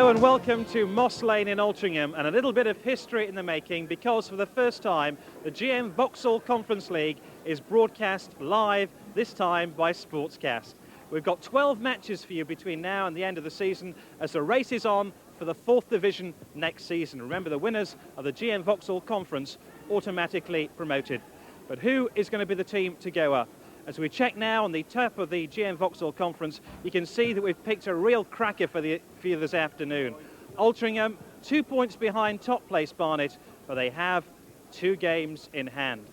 Hello and welcome to Moss Lane in Altrincham, and a little bit of history in the making, because for the first time the GM Vauxhall Conference League is broadcast live, this time by Sportscast. We've got 12 matches for you between now and the end of the season as the race is on for the 4th Division next season. Remember, the winners of the GM Vauxhall Conference automatically promoted. But who is going to be the team to go up? As we check now on the top of the GM Vauxhall Conference, you can see that we've picked a real cracker for you this afternoon. Altrincham, 2 points behind top place Barnet, but they have 2 games in hand.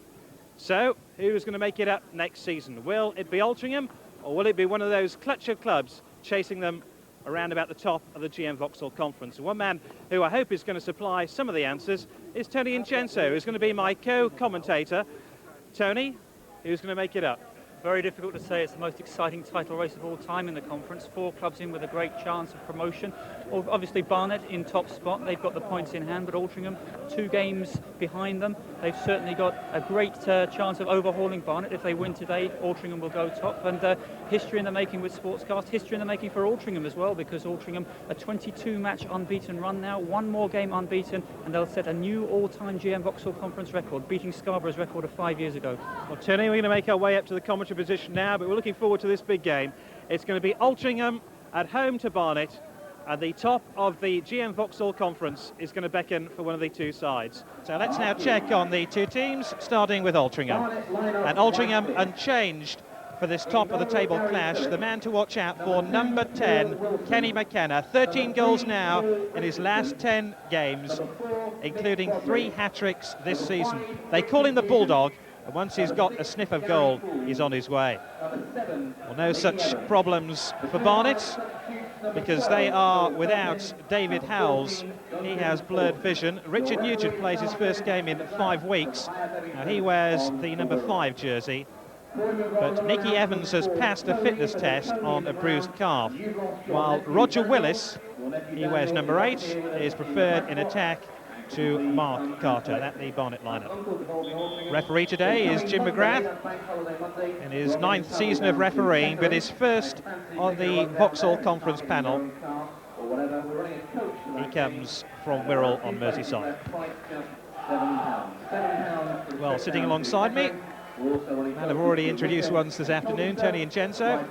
So, who's going to make it up next season? Will it be Altrincham, or will it be one of those clutcher clubs chasing them around about the top of the GM Vauxhall Conference? And one man who I hope is going to supply some of the answers is Tony Incenso, who's going to be my co-commentator. Tony, who's going to make it up? Very difficult to say. It's the most exciting title race of all time in the conference. 4 clubs in with a great chance of promotion. Obviously Barnet in top spot, they've got the points in hand, but Altrincham 2 games behind them. They've certainly got a great chance of overhauling Barnet. If they win today, Altrincham will go top. And history in the making with Sportscast, history in the making for Altrincham as well, because Altrincham a 22-match unbeaten run now, 1 more game unbeaten, and they'll set a new all-time GM Vauxhall Conference record, beating Scarborough's record of 5 years ago. Well, Tony, we're going to make our way up to the commentary position now, but we're looking forward to this big game. It's going to be Altrincham at home to Barnet, and the top of the GM Vauxhall Conference is going to beckon for one of the 2 sides. So let's now check on the 2 teams, starting with Altrincham. And Altrincham unchanged for this top of the table clash. The man to watch out for, number 10, Kenny McKenna. 13 goals now in his last 10 games, including 3 hat-tricks this season. They call him the Bulldog, and once he's got a sniff of goal, he's on his way. Well, no such problems for Barnet, because they are without David Howells. He has blurred vision. Richard Nugent plays his first game in 5 weeks. Now, he wears the number 5 jersey, but Nicky Evans has passed a fitness test on a bruised calf, while Roger Willis, he wears number 8, is preferred in attack to Mark Carter. That's the Barnet lineup. Referee today is Jim McGrath, in his 9th season of refereeing, but his first on the Vauxhall Conference panel. He comes from Wirral on Merseyside. Well, sitting alongside me, and I've already introduced once this afternoon, Tony Incenso.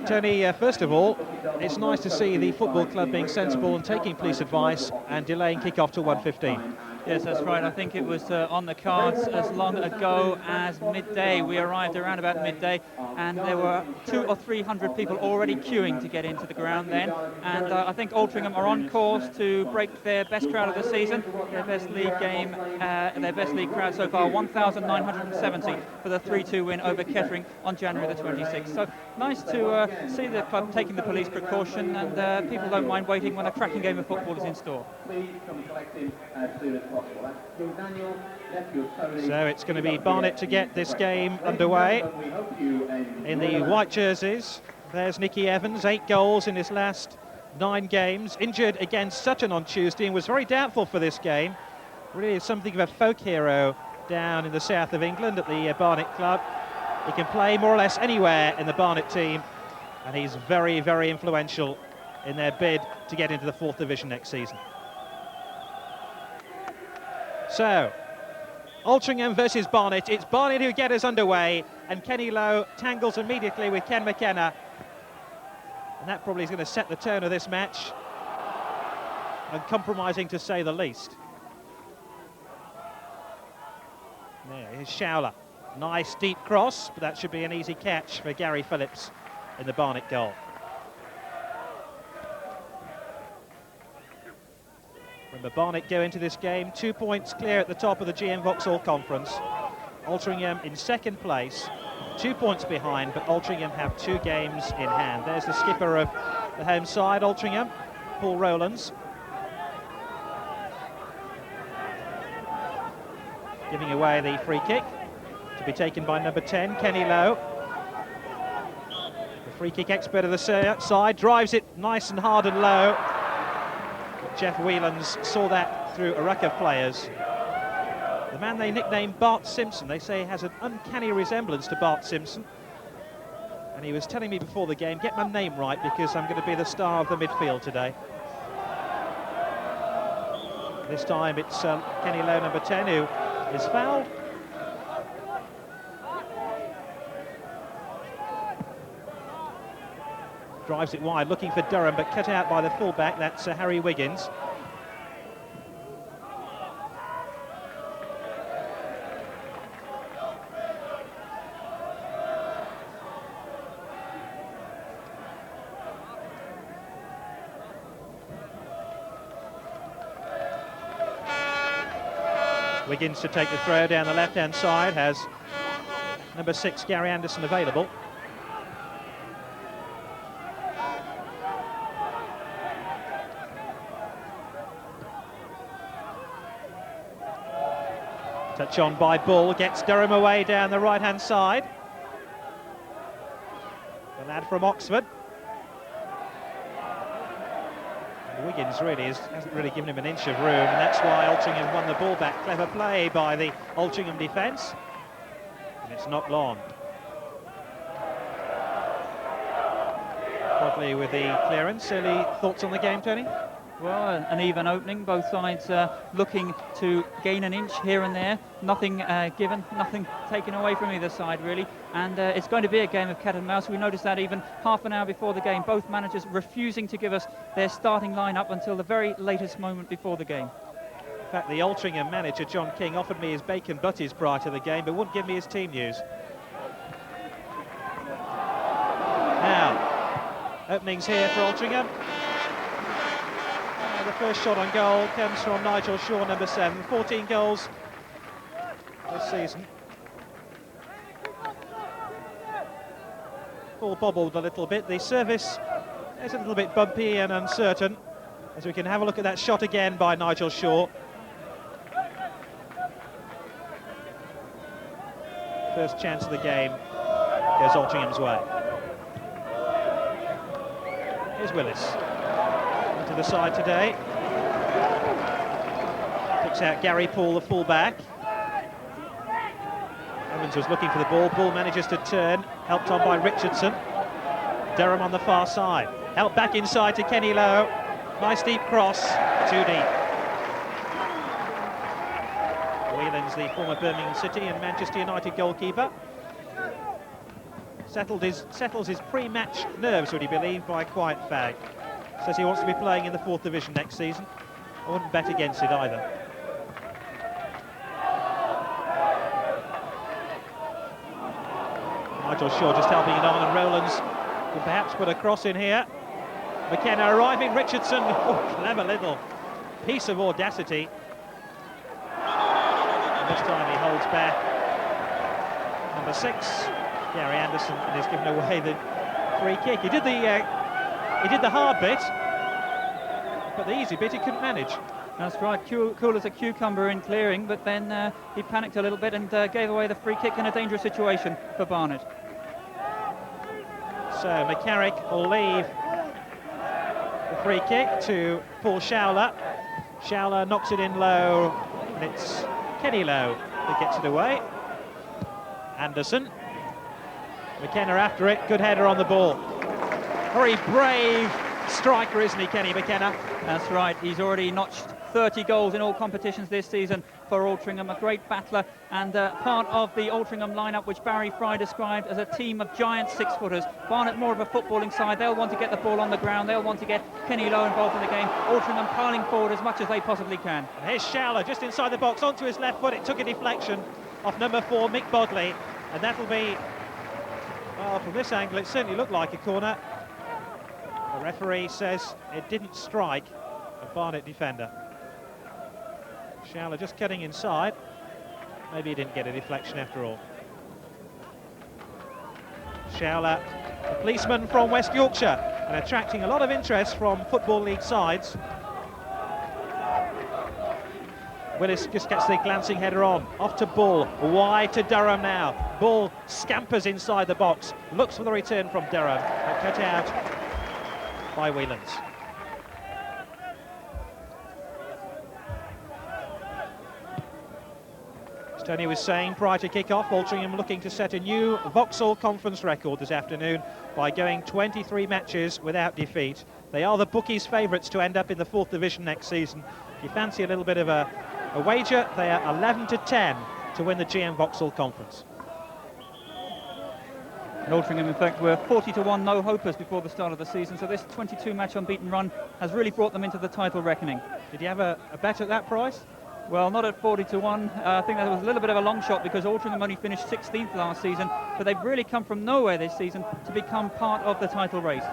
Tony, first of all, it's nice to see the football club being sensible and taking police advice and delaying kick-off to 1:15. Yes, that's right. I think it was on the cards as long ago as midday. We arrived around about midday, and there were 200 or 300 people already queuing to get into the ground then. And I think Altrincham are on course to break their best crowd of the season, their best league game, their best league crowd so far, 1,970 for the 3-2 win over Kettering on January the 26th. So nice to see the club taking the police precaution, and people don't mind waiting when a cracking game of football is in store. So it's going to be Barnet to get this game underway. In the white jerseys, there's Nicky Evans, 8 goals in his last 9 games. Injured against Sutton on Tuesday and was very doubtful for this game. Really is something of a folk hero down in the south of England at the Barnet club. He can play more or less anywhere in the Barnet team, and he's very, very influential in their bid to get into the 4th Division next season. So, Altrincham versus Barnet. It's Barnet who get us underway, and Kenny Lowe tangles immediately with Ken McKenna. And that probably is going to set the tone of this match. Uncompromising to say the least. There is Schowler. Nice deep cross, but that should be an easy catch for Gary Phillips in the Barnet goal. Remember, Barnet go into this game 2 points clear at the top of the GM Vauxhall Conference. Altrincham in 2nd place, 2 points behind, but Altrincham have 2 games in hand. There's the skipper of the home side, Altrincham, Paul Rowlands. Giving away the free kick to be taken by number 10, Kenny Lowe. The free kick expert of the side drives it nice and hard and low. Jeff Whelans saw that through a ruck of players. The man they nicknamed Bart Simpson, they say has an uncanny resemblance to Bart Simpson. And he was telling me before the game, get my name right because I'm going to be the star of the midfield today. This time it's Kenny Lowe, number 10, who is fouled. Drives it wide, looking for Durham, but cut out by the fullback. That's Harry Wiggins. Wiggins to take the throw down the left-hand side, has number 6, Gary Anderson, available. Touch on by Bull, gets Durham away down the right-hand side. The lad from Oxford. And Wiggins really hasn't really given him an inch of room, and that's why Altrincham won the ball back. Clever play by the Altrincham defence, and it's not long. Bodley with the clearance. Any thoughts on the game, Tony? Well, an even opening, both sides looking to gain an inch here and there, nothing given, nothing taken away from either side really, and it's going to be a game of cat and mouse. We noticed that even half an hour before the game, both managers refusing to give us their starting lineup until the very latest moment before the game. In fact, the Altrincham manager, John King, offered me his bacon butties prior to the game, but wouldn't give me his team news. Now, openings here for Altrincham. The first shot on goal comes from Nigel Shaw, number 7. 14 goals this season. Ball bobbled a little bit. The service is a little bit bumpy and uncertain, as we can have a look at that shot again by Nigel Shaw. First chance of the game goes Altringham's way. Here's Willis. To the side today. Picks out Gary Paul, the full-back. Evans was looking for the ball. Bull manages to turn, helped on by Richardson. Durham on the far side. Help back inside to Kenny Lowe. Nice deep cross, too deep. Whelan's the former Birmingham City and Manchester United goalkeeper. Settles his pre-match nerves, would he believe, by a quiet fag. Says he wants to be playing in the 4th division next season. I wouldn't bet against it either. Nigel Shaw just helping it on, and Rowlands can perhaps put a cross in here. McKenna arriving, Richardson, oh, clever little piece of audacity. And this time he holds back. Number 6, Gary Anderson, and he's given away the free kick. He did the hard bit, but the easy bit he couldn't manage. That's right, cool as a cucumber in clearing, but then he panicked a little bit and gave away the free kick in a dangerous situation for Barnet. So McCarrick will leave the free kick to Paul Showler. Showler knocks it in low, and it's Kenny Lowe that gets it away. Anderson. McKenna after it, good header on the ball. Very brave striker, isn't he, Kenny McKenna? That's right, he's already notched 30 goals in all competitions this season for Altrincham, a great battler and part of the Altrincham lineup which Barry Fry described as a team of giant 6-footers. Barnet more of a footballing side, they'll want to get the ball on the ground, they'll want to get Kenny Lowe involved in the game. Altrincham piling forward as much as they possibly can. And here's Showler just inside the box, onto his left foot. It took a deflection off number 4, Mick Bodley, and that'll be, well, from this angle it certainly looked like a corner. The referee says it didn't strike a Barnet defender. Showler just cutting inside. Maybe he didn't get a deflection after all. Showler, a policeman from West Yorkshire, and attracting a lot of interest from Football League sides. Willis just gets the glancing header on. Off to Bull, wide to Durham now. Bull scampers inside the box, looks for the return from Durham, but cut out by Whelan's. As Tony was saying prior to kick-off, Altrincham looking to set a new Vauxhall conference record this afternoon by going 23 matches without defeat. They are the bookies' favourites to end up in the 4th division next season, If you fancy a little bit of a wager, they are 11-10 to win the GM Vauxhall Conference. And Altrincham, in fact, were 40-1 no-hopers before the start of the season, so this 22-match unbeaten run has really brought them into the title reckoning. Did you have a bet at that price? Well, not at 40-1. I think that was a little bit of a long shot because Altrincham only finished 16th last season, but they've really come from nowhere this season to become part of the title race.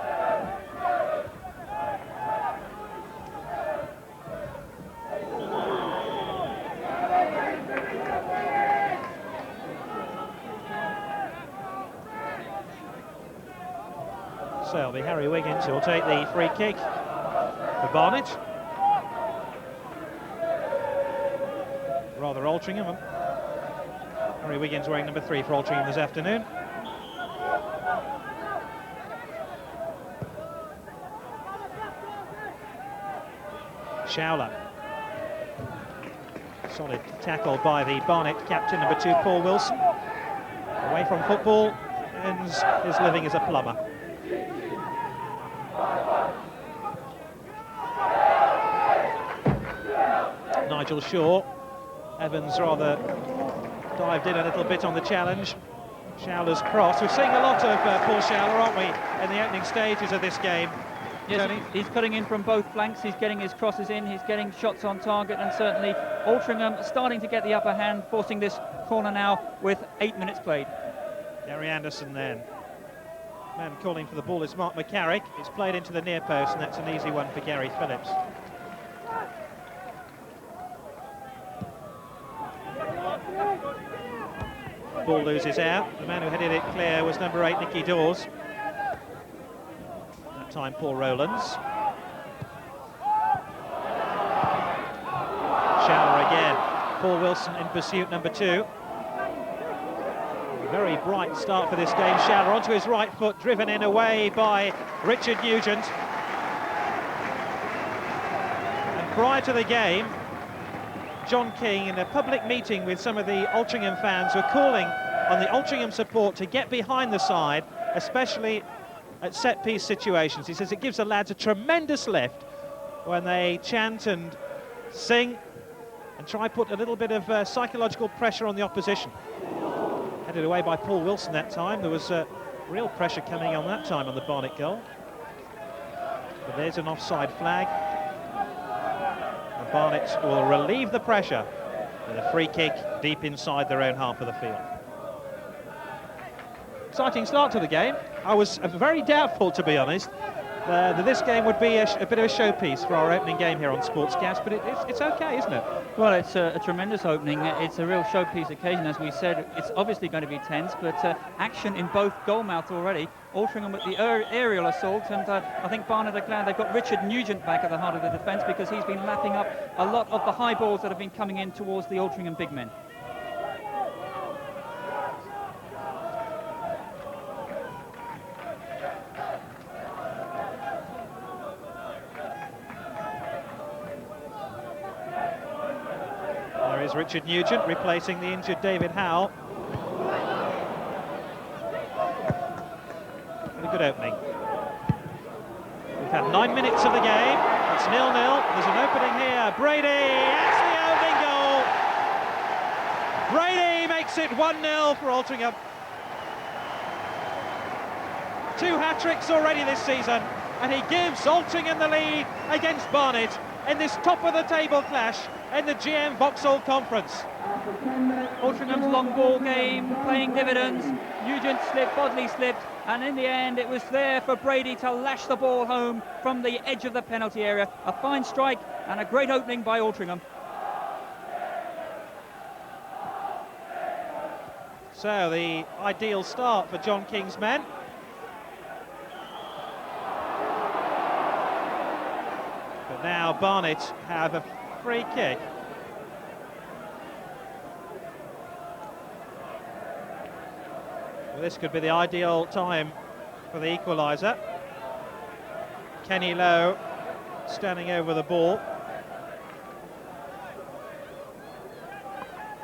So it'll be Harry Wiggins who will take the free kick for Barnet. Rather Altrincham. Harry Wiggins wearing number 3 for Altrincham this afternoon. Showler. Solid tackle by the Barnet captain, number 2, Paul Wilson. Away from football, ends his living as a plumber. Nigel Shaw. Evans rather dived in a little bit on the challenge. Showler's cross. We're seeing a lot of Paul Showler, aren't we, in the opening stages of this game? Yes, he's cutting in from both flanks, he's getting his crosses in, he's getting shots on target, and certainly Altrincham starting to get the upper hand, forcing this corner now with 8 minutes played. Gary Anderson then. Man calling for the ball is Mark McCarrick. It's played into the near post, and that's an easy one for Gary Phillips. Ball loses out. The man who headed it clear was number 8, Nicky Dawes. That time Paul Rowlands. Showler again. Paul Wilson in pursuit, number 2. A very bright start for this game. Showler onto his right foot, driven in away by Richard Nugent. And prior to the game, John King, in a public meeting with some of the Altrincham fans, were calling on the Altrincham support to get behind the side, especially at set-piece situations. He says it gives the lads a tremendous lift when they chant and sing and try put a little bit of psychological pressure on the opposition. Headed away by Paul Wilson that time. There was real pressure coming on that time on the Barnet goal. But there's an offside flag. Barnet will relieve the pressure with a free kick deep inside their own half of the field. Exciting start to the game. I was very doubtful, to be honest, that this game would be a bit of a showpiece for our opening game here on Sportscast, but it's okay, isn't it? Well, it's a tremendous opening. It's a real showpiece occasion, as we said. It's obviously going to be tense, but action in both goalmouths already. Altrincham with the aerial assault, and I think Barnet are glad they've got Richard Nugent back at the heart of the defence, because he's been lapping up a lot of the high balls that have been coming in towards the Altrincham big men. There is Richard Nugent replacing the injured David Howell. A good opening. We've had 9 minutes of the game. It's 0-0. There's an opening here. Brady, that's the opening goal. Brady makes it 1-0 for Altrincham. 2 hat-tricks already this season, and he gives Altrincham the lead against Barnet in this top-of-the-table clash in the GM Vauxhall Conference. Altrincham's long ball game playing dividends. Nugent slipped, Bodley slipped, and in the end it was there for Brady to lash the ball home from the edge of the penalty area. A fine strike and a great opening by Altrincham. So the ideal start for John King's men. But now Barnet have a free kick. Well, this could be the ideal time for the equaliser. Kenny Lowe standing over the ball.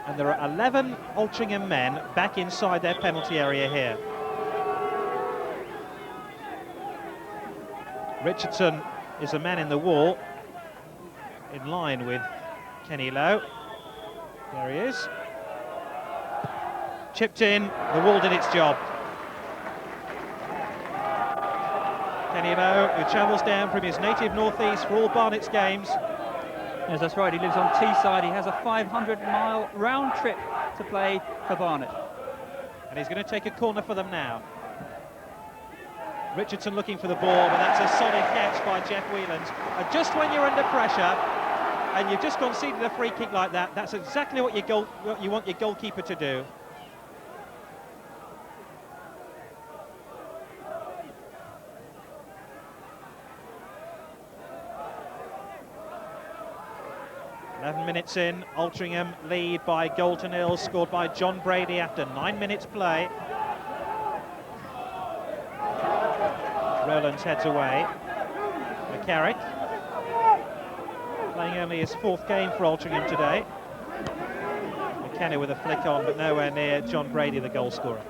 And there are 11 Altrincham men back inside their penalty area here. Richardson is a man in the wall. in line with Kenny Lowe. There he is. Chipped in, the wall did its job. Kenny Lowe, who travels down from his native northeast for all Barnet's games. Yes, that's right, he lives on Teesside. He has a 500-mile round trip to play for Barnet. And he's going to take a corner for them now. Richardson looking for the ball, but that's a solid catch by Jeff Whelan. And just when you're under pressure and you've just conceded a free kick like that, that's exactly what you want your goalkeeper to do. Minutes in, Altrincham lead by goal to nil, scored by John Brady after 9 minutes play. Rowlands heads away. McCarrick playing only his 4th game for Altrincham today. McKenna with a flick on, but nowhere near John Brady, the goal scorer.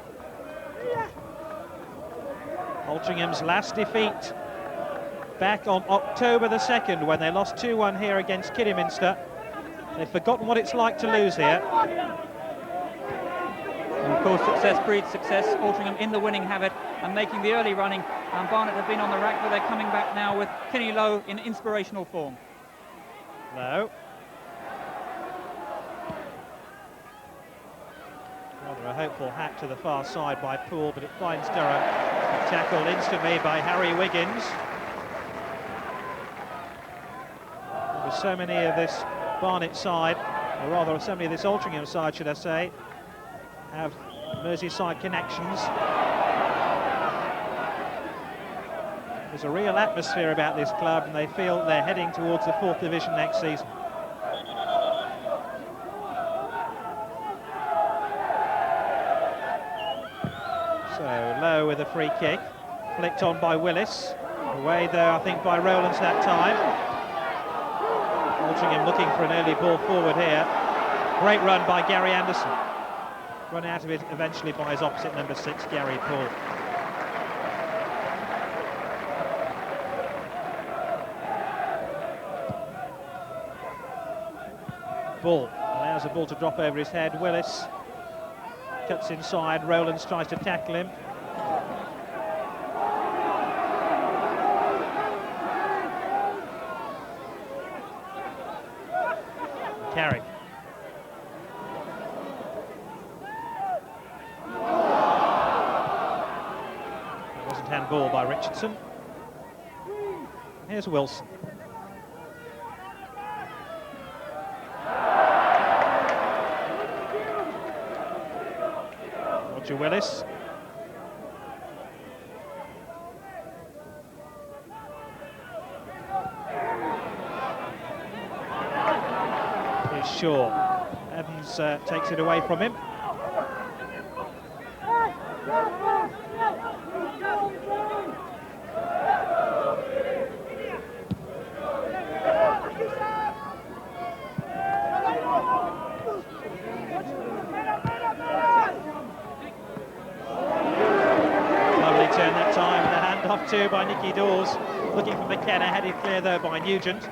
Altringham's last defeat back on October the 2nd when they lost 2-1 here against Kidderminster. They've forgotten what it's like to lose here. And of course, success breeds success. Altrincham in the winning habit and making the early running. And Barnet have been on the rack, but they're coming back now with Kenny Lowe in inspirational form. Lowe. Rather a hopeful hack to the far side by Poole, but it finds Durham. Tackled instantly by Harry Wiggins. There were so many of this Barnet side, or rather so many of this Altrincham side, should I say, have Merseyside connections. There's a real atmosphere about this club, and they feel they're heading towards the 4th division next season. So Lowe with a free kick, flicked on by Willis, away though I think by Rowlands that time. Altrincham looking for an early ball forward here. Great run by Gary Anderson. Run out of it eventually by his opposite number 6, Gary Poole. Ball allows the ball to drop over his head. Willis cuts inside. Rowlands tries to tackle him. Carrick. That wasn't handball by Richardson. Here's Wilson. Roger Willis. Shaw. Evans takes it away from him. Lovely turn that time, and a hand-off too by Nicky Dawes. Looking for McKenna, headed clear though by Nugent.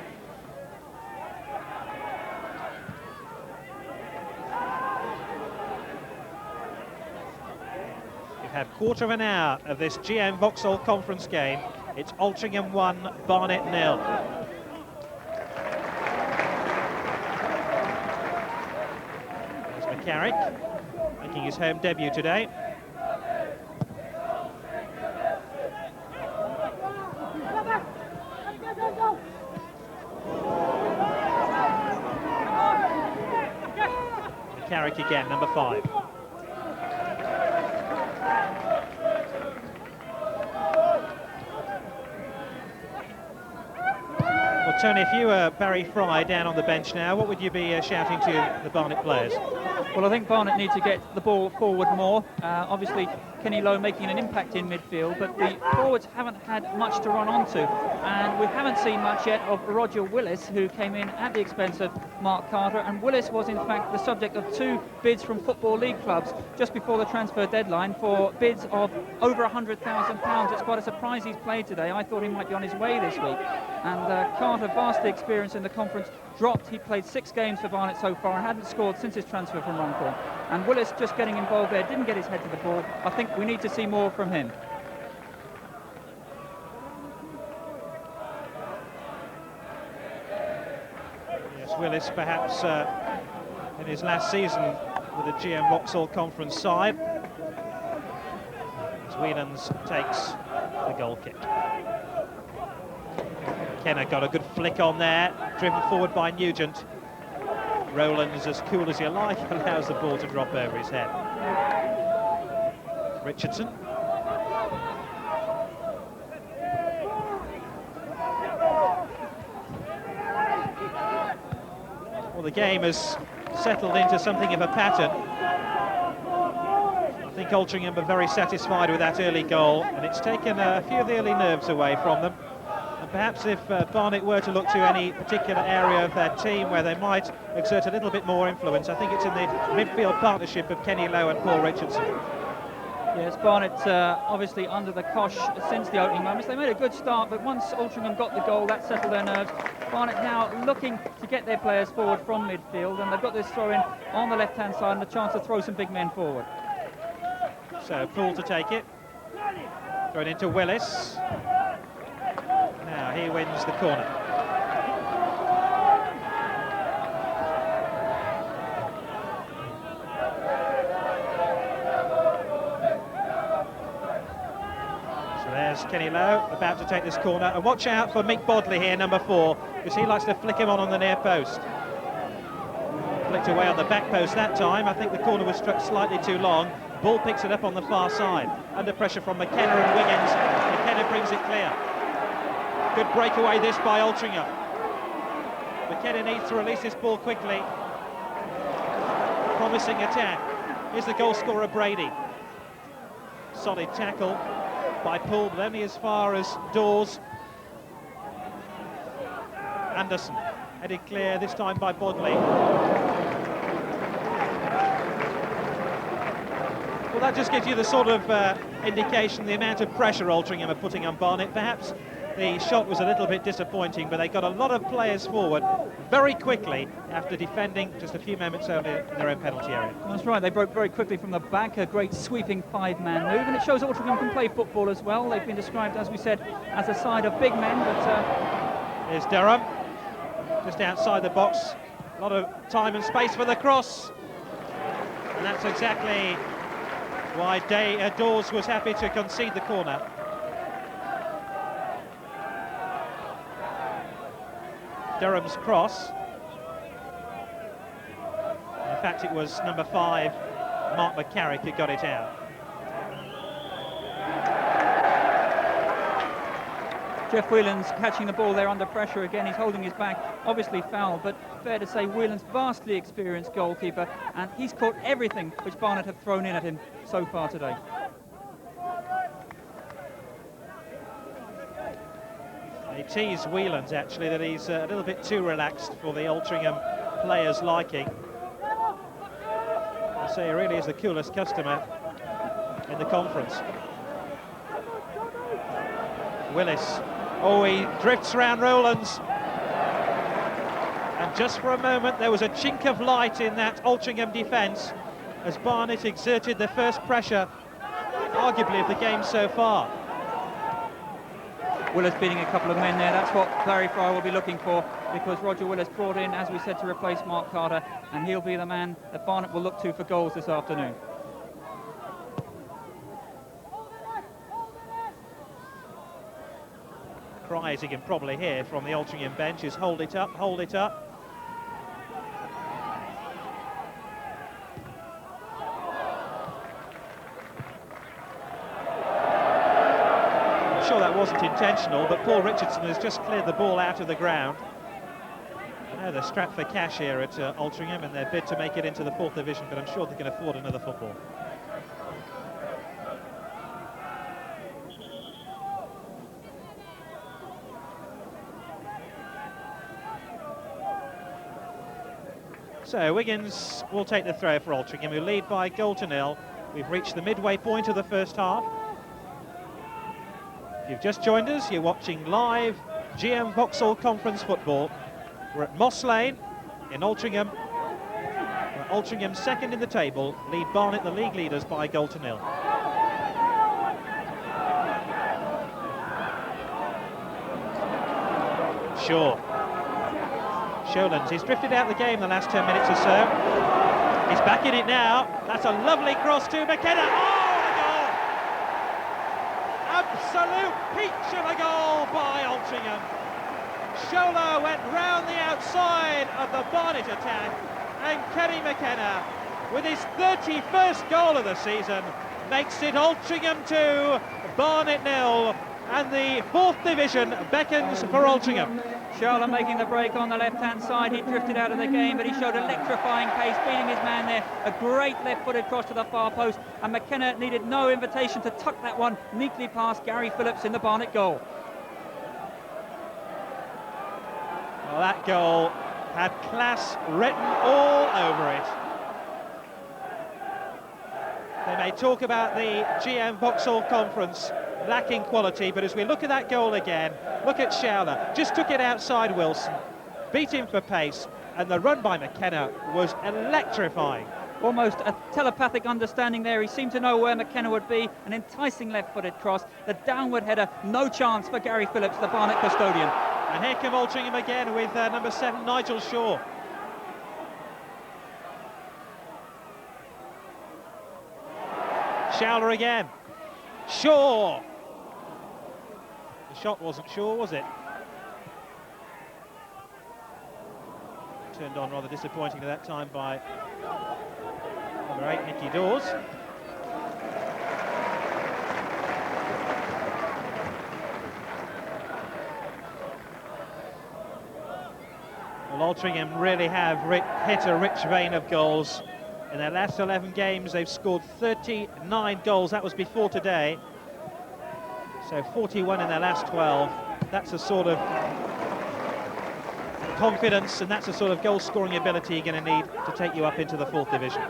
Have quarter of an hour of this GM Vauxhall Conference game. It's Altrincham 1, Barnet 0. There's McCarrick making his home debut today. McCarrick again, number 5. Tony, if you were Barry Fry down on the bench now, what would you be shouting to the Barnet players? Well, I think Barnet need to get the ball forward more. Obviously, Kenny Lowe making an impact in midfield, but the forwards haven't had much to run onto, and we haven't seen much yet of Roger Willis, who came in at the expense of Mark Carter. And Willis was in fact the subject of 2 bids from Football League clubs just before the transfer deadline for bids of over £100,000. It's quite a surprise he's played today. I thought he might be on his way this week. And Carter, vastly experienced in the conference, dropped. He played 6 games for Barnet so far and hadn't scored since his transfer from Runcorn. And Willis just getting involved there, didn't get his head to the ball. I think we need to see more from him. Yes, Willis perhaps in his last season with the GM Vauxhall Conference side. As Whelans takes the goal kick. Kenner got a good flick on there, driven forward by Nugent. Rowlands, as cool as you like, allows the ball to drop over his head. Richardson. Well, the game has settled into something of a pattern. I think Altrincham are very satisfied with that early goal, and it's taken a few of the early nerves away from them. And perhaps if Barnet were to look to any particular area of their team where they might exert a little bit more influence, I think it's in the midfield partnership of Kenny Lowe and Paul Richardson. Yes, Barnet obviously under the cosh since the opening moments. They made a good start, but once Altrincham got the goal, that settled their nerves. Barnet now looking to get their players forward from midfield, and they've got this throw-in on the left-hand side and a chance to throw some big men forward. So Poole to take it. Thrown into Willis. Now he wins the corner. There's Kenny Lowe about to take this corner, and watch out for Mick Bodley here, number 4, because he likes to flick him on the near post. Flicked away on the back post that time. I think the corner was struck slightly too long. Ball picks it up on the far side. Under pressure from McKenna and Wiggins. McKenna brings it clear. Good breakaway this by Altrincham. McKenna needs to release this ball quickly. Promising attack. Here's the goal scorer Brady. Solid tackle by Poole, but only as far as Dawes. Anderson headed clear, this time by Bodley. Well, that just gives you the sort of indication, the amount of pressure Altrincham are putting on Barnet. Perhaps the shot was a little bit disappointing, but they got a lot of players forward very quickly after defending just a few moments earlier in their own penalty area. That's right, they broke very quickly from the back, a great sweeping 5-man move, and it shows Altrincham can play football as well. They've been described, as we said, as a side of big men, but... Here's Durham, just outside the box. A lot of time and space for the cross. And that's exactly why Dawes was happy to concede the corner. Durham's cross. In fact, it was number 5, Mark McCarrick, who got it out. Jeff Whelans catching the ball there under pressure again. He's holding his back, obviously foul, but fair to say Whelans, vastly experienced goalkeeper, and he's caught everything which Barnet have thrown in at him so far today. He teased Whelans actually that he's a little bit too relaxed for the Altrincham players' liking. I say he really is the coolest customer in the conference. Willis, oh, he drifts round Rowlands, and just for a moment there was a chink of light in that Altrincham defence as Barnet exerted their first pressure, arguably of the game so far. Willis beating a couple of men there. That's what Larry Fry will be looking for, because Roger Willis brought in, as we said, to replace Mark Carter, and he'll be the man that Barnet will look to for goals this afternoon. Cries you can probably hear from the Altrincham bench is hold it up, hold it up. I'm sure that wasn't intentional, but Paul Richardson has just cleared the ball out of the ground. I know they're strapped for cash here at Altrincham in their bid to make it into the 4th division, but I'm sure they can afford another football. So Wiggins will take the throw for Altrincham, who lead by 1-0. We've reached the midway point of the first half. If you've just joined us, you're watching live GM Vauxhall Conference football. We're at Moss Lane in Altrincham. Altrincham second in the table, lead Barnet, the league leaders, by 1-0. Showlands, he's drifted out the game the last 10 minutes or so. He's back in it now. That's a lovely cross to McKenna. Oh, a goal! Absolute peach of a goal by Altrincham. Shola went round the outside of the Barnet attack, and Kenny McKenna, with his 31st goal of the season, makes it Altrincham 2, Barnet 0, and the 4th division beckons for Altrincham. Shola making the break on the left-hand side. He drifted out of the game, but he showed electrifying pace, beating his man there. A great left-footed cross to the far post, and McKenna needed no invitation to tuck that one neatly past Gary Phillips in the Barnet goal. Well, that goal had class written all over it. They may talk about the GM Vauxhall Conference lacking quality, but as we look at that goal again, look at Showler, just took it outside Wilson, beat him for pace, and the run by McKenna was electrifying. Almost a telepathic understanding there. He seemed to know where McKenna would be. An enticing left-footed cross, the downward header, no chance for Gary Phillips, the Barnet custodian. And here come Altrincham again with number 7, Nigel Shaw. Showler again. Shaw! The shot wasn't sure, was it? Turned on rather disappointingly that time by number 8, Nicky Dawes. Well, Altrincham really have hit a rich vein of goals. In their last 11 games, they've scored 39 goals. That was before today. So 41 in their last 12. That's the sort of confidence and that's the sort of goal-scoring ability you're going to need to take you up into the 4th division.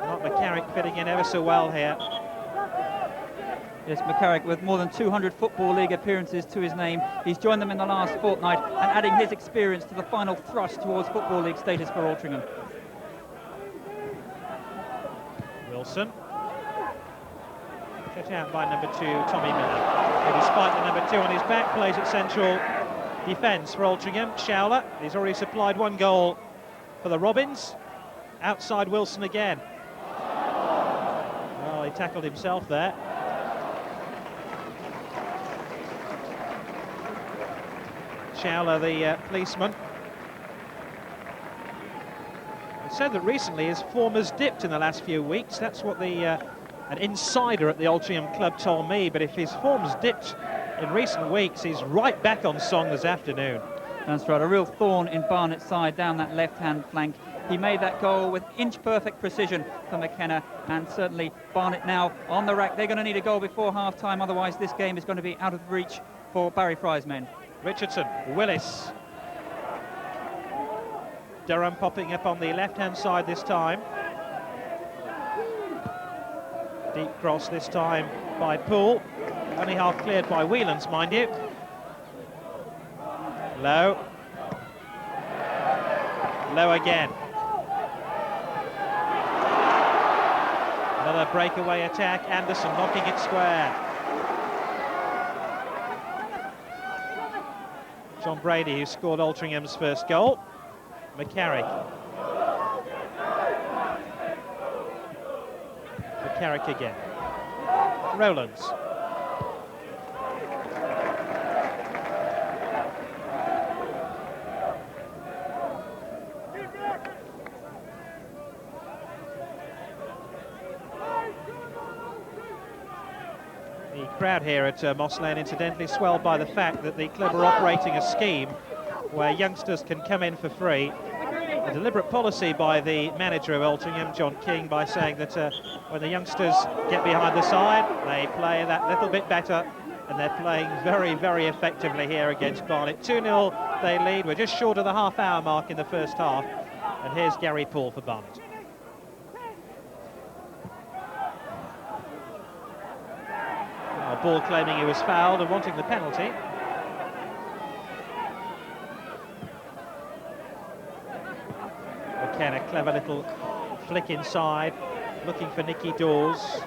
Not McCarrick fitting in ever so well here. Yes, McCarrick with more than 200 Football League appearances to his name. He's joined them in the last fortnight and adding his experience to the final thrust towards Football League status for Altrincham. Wilson. Shut out by number 2, Tommy Miller. Who, despite the number 2 on his back, plays at central defence for Altrincham. Showler, he's already supplied 1 goal for the Robins. Outside Wilson again. Well, he tackled himself there. Showler, the policeman. It said that recently his form has dipped in the last few weeks. That's what an insider at the Altrincham club told me. But if his form's dipped in recent weeks, he's right back on song this afternoon. That's right, a real thorn in Barnet's side down that left-hand flank. He made that goal with inch-perfect precision for McKenna, and certainly Barnet now on the rack. They're going to need a goal before half-time, otherwise this game is going to be out of reach for Barry Fry's men. Richardson, Willis. Durham popping up on the left-hand side this time. Deep cross this time by Poole. Only half cleared by Whelans, mind you. Low. Low again. Another breakaway attack. Anderson knocking it square. John Brady, who scored Altrincham's first goal. McCarrick. McCarrick again. Rowlands. The crowd here at Moss Lane, incidentally, swelled by the fact that the club are operating a scheme where youngsters can come in for free. A deliberate policy by the manager of Altrincham, John King, by saying that when the youngsters get behind the side, they play that little bit better, and they're playing very, very effectively here against Barnet. 2-0 they lead. We're just short of the half-hour mark in the first half. And here's Gary Paul for Barnet. Ball claiming he was fouled and wanting the penalty. Again, a clever little flick inside, looking for Nicky Dawes.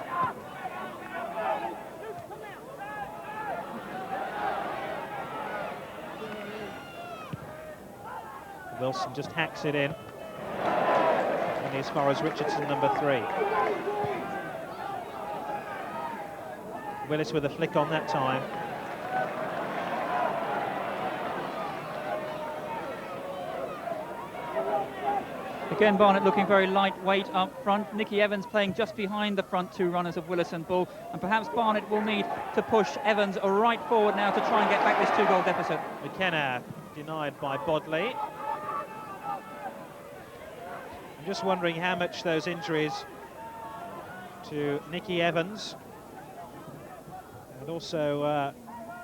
Wilson just hacks it in. Only as far as Richardson, number 3. Willis with a flick on that time. Again, Barnet looking very lightweight up front. Nicky Evans playing just behind the front 2 runners of Willis and Bull. And perhaps Barnet will need to push Evans right forward now to try and get back this 2-goal deficit. McKenna denied by Bodley. I'm just wondering how much those injuries to Nicky Evans, and also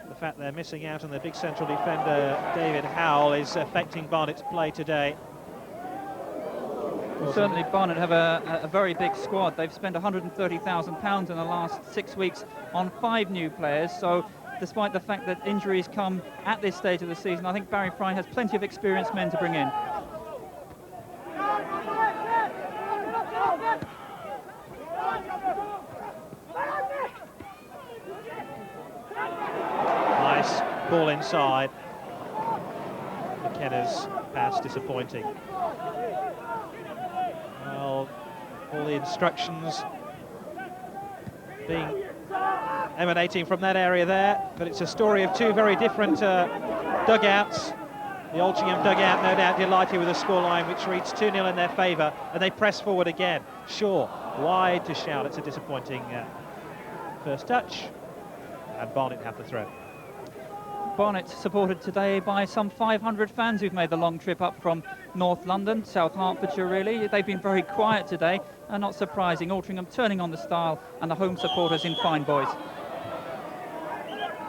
the fact they're missing out on their big central defender David Howell, is affecting Barnet's play today. Well, certainly Barnet have a very big squad. They've spent £130,000 in the last 6 weeks on 5 new players, so despite the fact that injuries come at this stage of the season, I think Barry Fry has plenty of experienced men to bring in. Nice ball inside. McKenna's pass disappointing. Well, all the instructions being emanating from that area there, but it's a story of 2 very different dugouts. The Altrincham dugout no doubt delighted with the scoreline, which reads 2-0 in their favour, and they press forward again. Shaw wide to Shout. It's a disappointing first touch, and Barnet have the throw. Barnet supported today by some 500 fans who've made the long trip up from North London, South Hertfordshire really. They've been very quiet today, and not surprising. Altrincham turning on the style, and the home supporters in fine boys.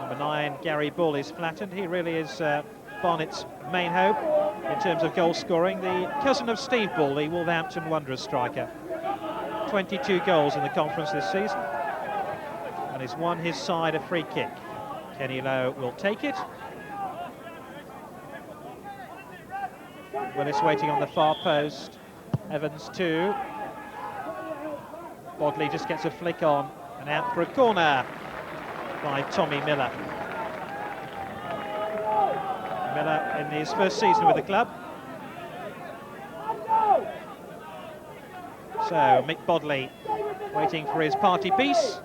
Number 9, Gary Bull, is flattened. He really is Barnet's main hope in terms of goal scoring. The cousin of Steve Bull, the Wolverhampton Wanderers striker. 22 goals in the conference this season, and he's won his side a free kick. Kenny Lowe will take it. Willis waiting on the far post. Evans 2. Bodley just gets a flick on and out for a corner by Tommy Miller. Miller in his first season with the club. So Mick Bodley waiting for his party piece.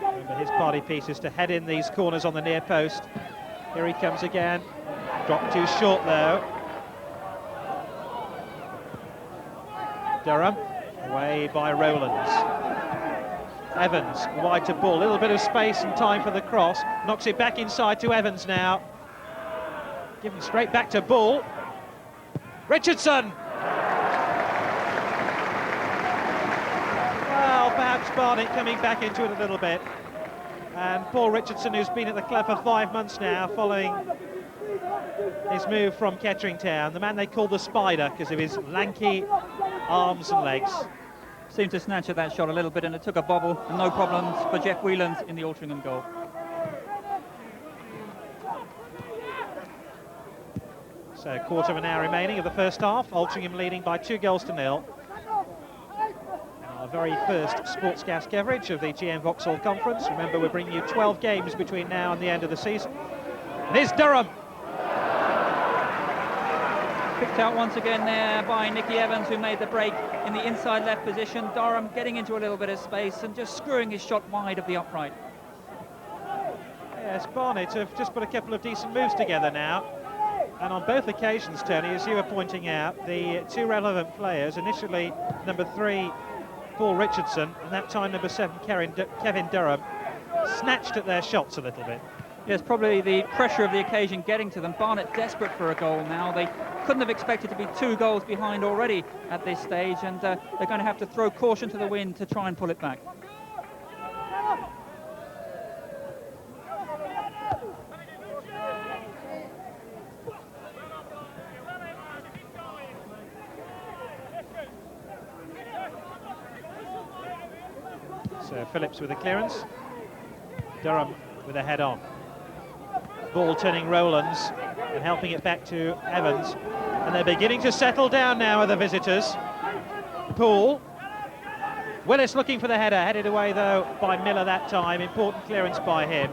Remember, his party piece is to head in these corners on the near post. Here he comes again. Dropped too short though. Durham away by Rowlands. Evans wide to Bull. A little bit of space and time for the cross. Knocks it back inside to Evans now. Given straight back to Bull. Richardson! Well, perhaps Barnet coming back into it a little bit. And Paul Richardson, who's been at the club for 5 months now, following his move from Kettering Town, the man they call the Spider because of his lanky arms and legs. Seemed to snatch at that shot a little bit, and it took a bobble, and no problems for Jeff Whelan's in the Altrincham goal. So a quarter of an hour remaining of the first half. Altrincham leading by 2-0. Our very first Sportscast coverage of the GM Vauxhall Conference. Remember, we're bringing you 12 games between now and the end of the season. And here's Durham. Picked out once again there by Nicky Evans, who made the break in the inside left position. Durham getting into a little bit of space and just screwing his shot wide of the upright. Yes, Barnet have just put a couple of decent moves together now. And on both occasions, Tony, as you were pointing out, the 2 relevant players, initially number 3, Paul Richardson, and that time number 7, Kevin Durham, snatched at their shots a little bit. Yes, probably the pressure of the occasion getting to them. Barnet desperate for a goal now. They couldn't have expected to be 2 goals behind already at this stage, and they're going to have to throw caution to the wind to try and pull it back. So Phillips with the clearance. Durham with a head on. Ball turning Rowlands and helping it back to Evans. And they're beginning to settle down now, are the visitors. Poole. Willis looking for the header, headed away though by Miller that time. Important clearance by him.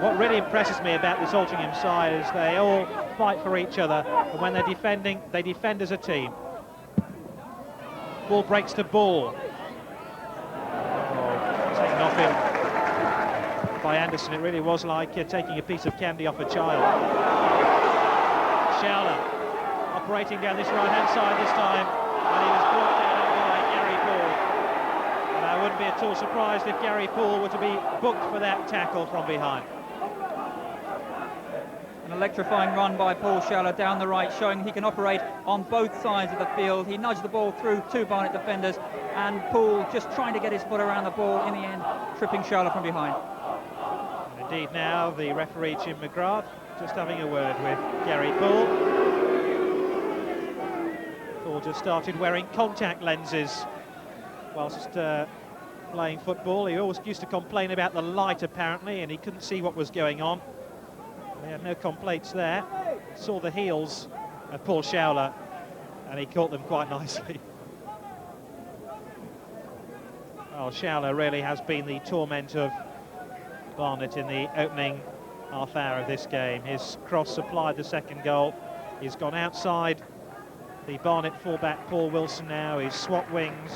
What really impresses me about this Altrincham side is they all fight for each other, and when they're defending, they defend as a team. Ball breaks to Ball. Taken off him by Anderson. It really was like taking a piece of candy off a child. Showler operating down this right-hand side this time, and he was brought down by Gary Poole. And I wouldn't be at all surprised if Gary Poole were to be booked for that tackle from behind. An electrifying run by Paul Showler down the right, showing he can operate on both sides of the field. He nudged the ball through two Barnet defenders, and Poole just trying to get his foot around the ball, in the end tripping Showler from behind. And indeed now the referee Jim McGrath just having a word with Gary Poole. Poole just started wearing contact lenses whilst playing football. He always used to complain about the light apparently, and he couldn't see what was going on. They had no complaints there. Saw the heels of Paul Showler, and he caught them quite nicely. Well, Showler really has been the torment of Barnet in the opening half hour of this game. His cross supplied the second goal. He's gone outside the Barnet fullback Paul Wilson now. He's swapped wings.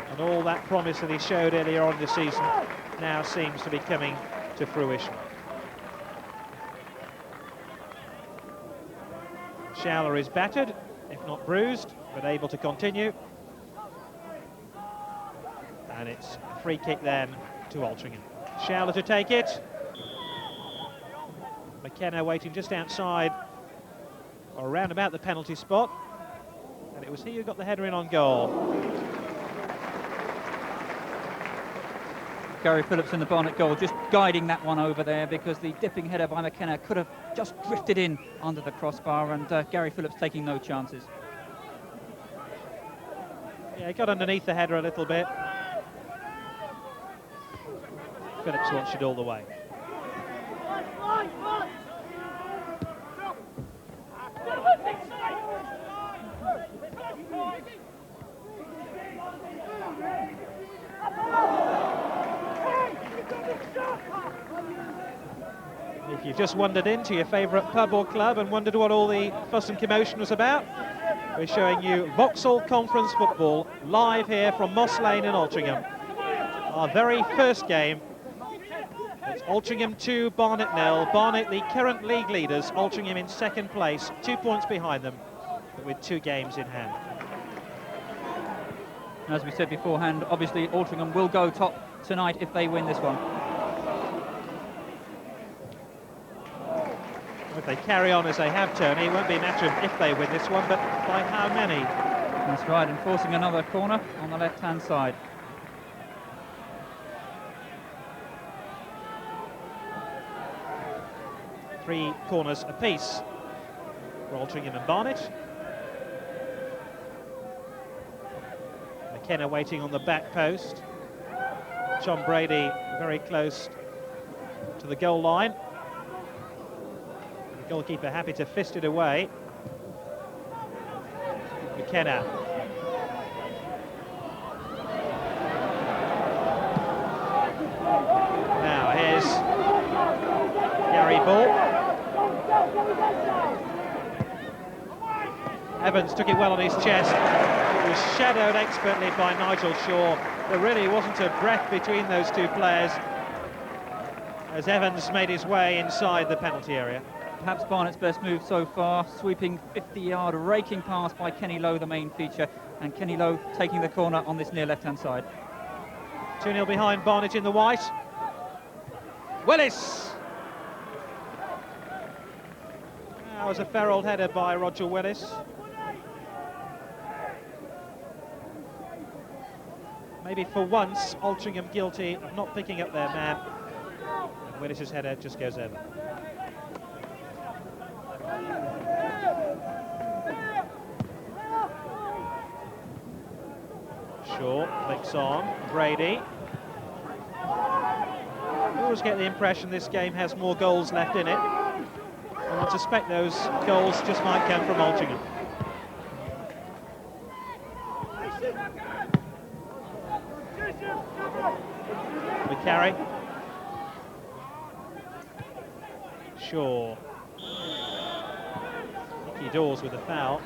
And all that promise that he showed earlier on in the season now seems to be coming to fruition. Showler is battered, if not bruised, but able to continue. And it's a free kick then to Altrincham. Showler to take it. McKenna waiting just outside, or around about the penalty spot. And it was he who got the header in on goal. Gary Phillips in the Barnet goal, just guiding that one over there, because the dipping header by McKenna could have just drifted in under the crossbar, and Gary Phillips taking no chances. Yeah, he got underneath the header a little bit. Phillips watched it all the way. If you've just wandered into your favourite pub or club and wondered what all the fuss and commotion was about, we're showing you Vauxhall Conference football live here from Moss Lane in Altrincham. Our very first game. It's Altrincham 2, Barnet 0. Barnet, the current league leaders, Altrincham in second place, 2 points behind them, but with 2 games in hand. As we said beforehand, obviously Altrincham will go top tonight if they win this one. If they carry on as they have, Tony, it won't be a matter of if they win this one, but by how many. That's right, and forcing another corner on the left-hand side. Three corners apiece for Altrincham and Barnet. McKenna waiting on the back post. John Brady very close to the goal line. The goalkeeper happy to fist it away. McKenna. Now here's Gary Ball. Evans took it well on his chest. It was shadowed expertly by Nigel Shaw. There really wasn't a breath between those two players as Evans made his way inside the penalty area. Perhaps Barnet's best move so far, sweeping 50-yard raking pass by Kenny Lowe, the main feature, and Kenny Lowe taking the corner on this near left-hand side. 2-0 behind Barnet in the white. Willis! That was a fair old header by Roger Willis. Maybe for once, Altrincham guilty of not picking up their man. And Willis's header just goes over. Shaw flicks on. Brady. I always get the impression this game has more goals left in it. And I suspect those goals just might come from Altrincham. McCarry. Shaw. Nicky Dawes with a foul.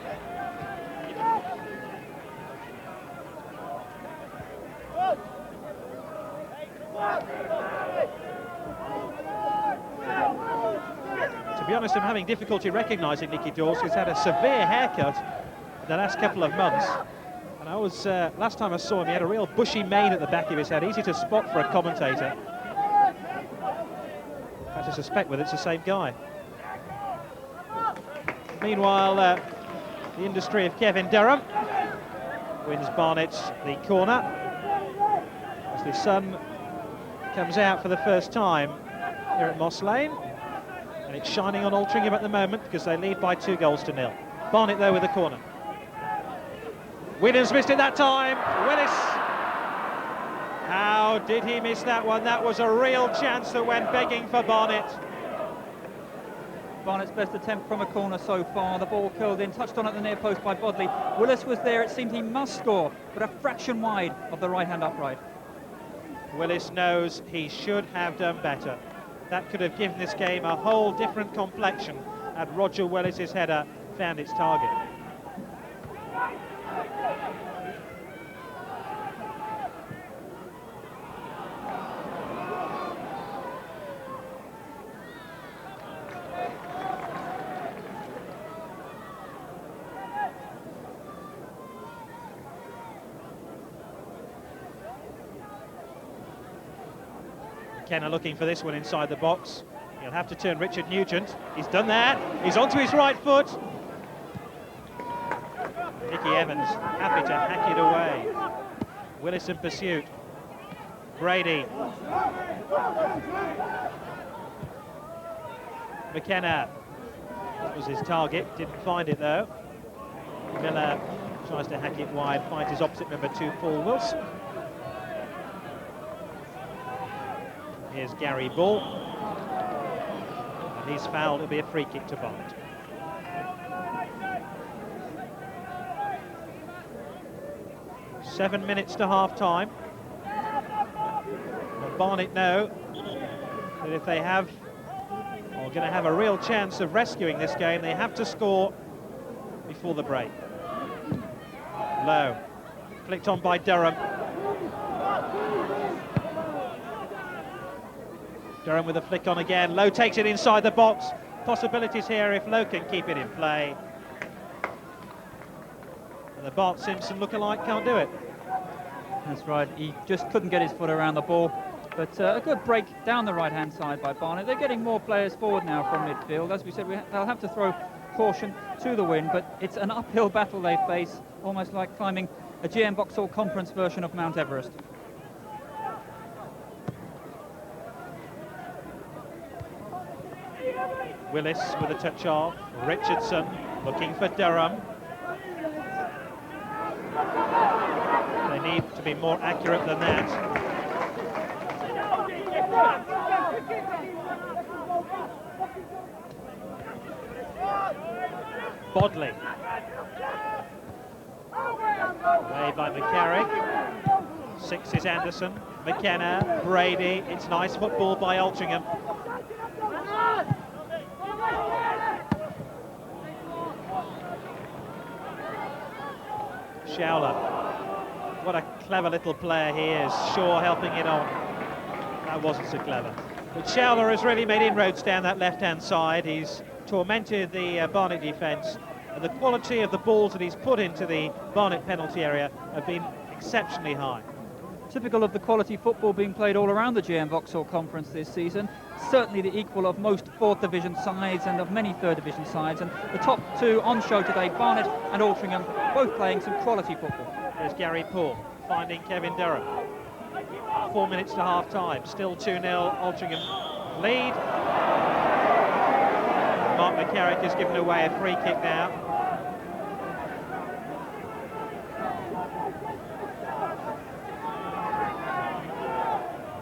To be honest, I'm having difficulty recognising Nicky Dawes. He's had a severe haircut in the last couple of months. And I was, last time I saw him, he had a real bushy mane at the back of his head, easy to spot for a commentator. I have to suspect whether it's the same guy. Meanwhile, the industry of Kevin Durham wins Barnet the corner as the sun comes out for the first time here at Moss Lane, and it's shining on Altrincham at the moment because they lead by 2-0. Barnet though with the corner. Williams missed it that time. Willis, how did he miss that one? That was a real chance that went begging for Barnet. Barnet's best attempt from a corner so far. The ball curled in, touched on at the near post by Bodley. Willis was there, it seemed he must score, but a fraction wide of the right-hand upright. Willis knows he should have done better. That could have given this game a whole different complexion had Roger Willis's header found its target. Kenner looking for this one inside the box. He'll have to turn Richard Nugent. He's done that. He's onto his right foot. Nicky Evans happy to hack it away. Willis in pursuit. Brady. McKenna. That was his target. Didn't find it though. Miller tries to hack it wide. Finds his opposite number 2, Paul Wilson. Here's Gary Bull, and he's fouled. It'll be a free kick to Barnet. Seven minutes to half-time. Barnet know that if they are going to have a real chance of rescuing this game, they have to score before the break. Low, flicked on by Durham. Durham with a flick on again. Lowe takes it inside the box. Possibilities here if Lowe can keep it in play. And the Bart Simpson lookalike can't do it. That's right, he just couldn't get his foot around the ball. But a good break down the right-hand side by Barnet. They're getting more players forward now from midfield. As we said, they'll have to throw caution to the wind, but it's an uphill battle they face, almost like climbing a GM Vauxhall Conference version of Mount Everest. Willis with a touch off. Richardson looking for Durham. They need to be more accurate than that. Bodley. Away by McCarrick. 6 is Anderson. McKenna, Brady. It's nice football by Altrincham. Showler. What a clever little player he is. Shaw helping it on. That wasn't so clever. But Showler has really made inroads down that left-hand side. He's tormented the Barnet defence. And the quality of the balls that he's put into the Barnet penalty area have been exceptionally high. Typical of the quality football being played all around the GM Vauxhall Conference this season. Certainly the equal of most 4th Division sides and of many 3rd Division sides. And the top two on show today, Barnet and Altrincham, both playing some quality football. There's Gary Poole finding Kevin Durham. 4 minutes to half-time. Still 2-0 Altrincham lead. Mark McCarrick has given away a free kick now.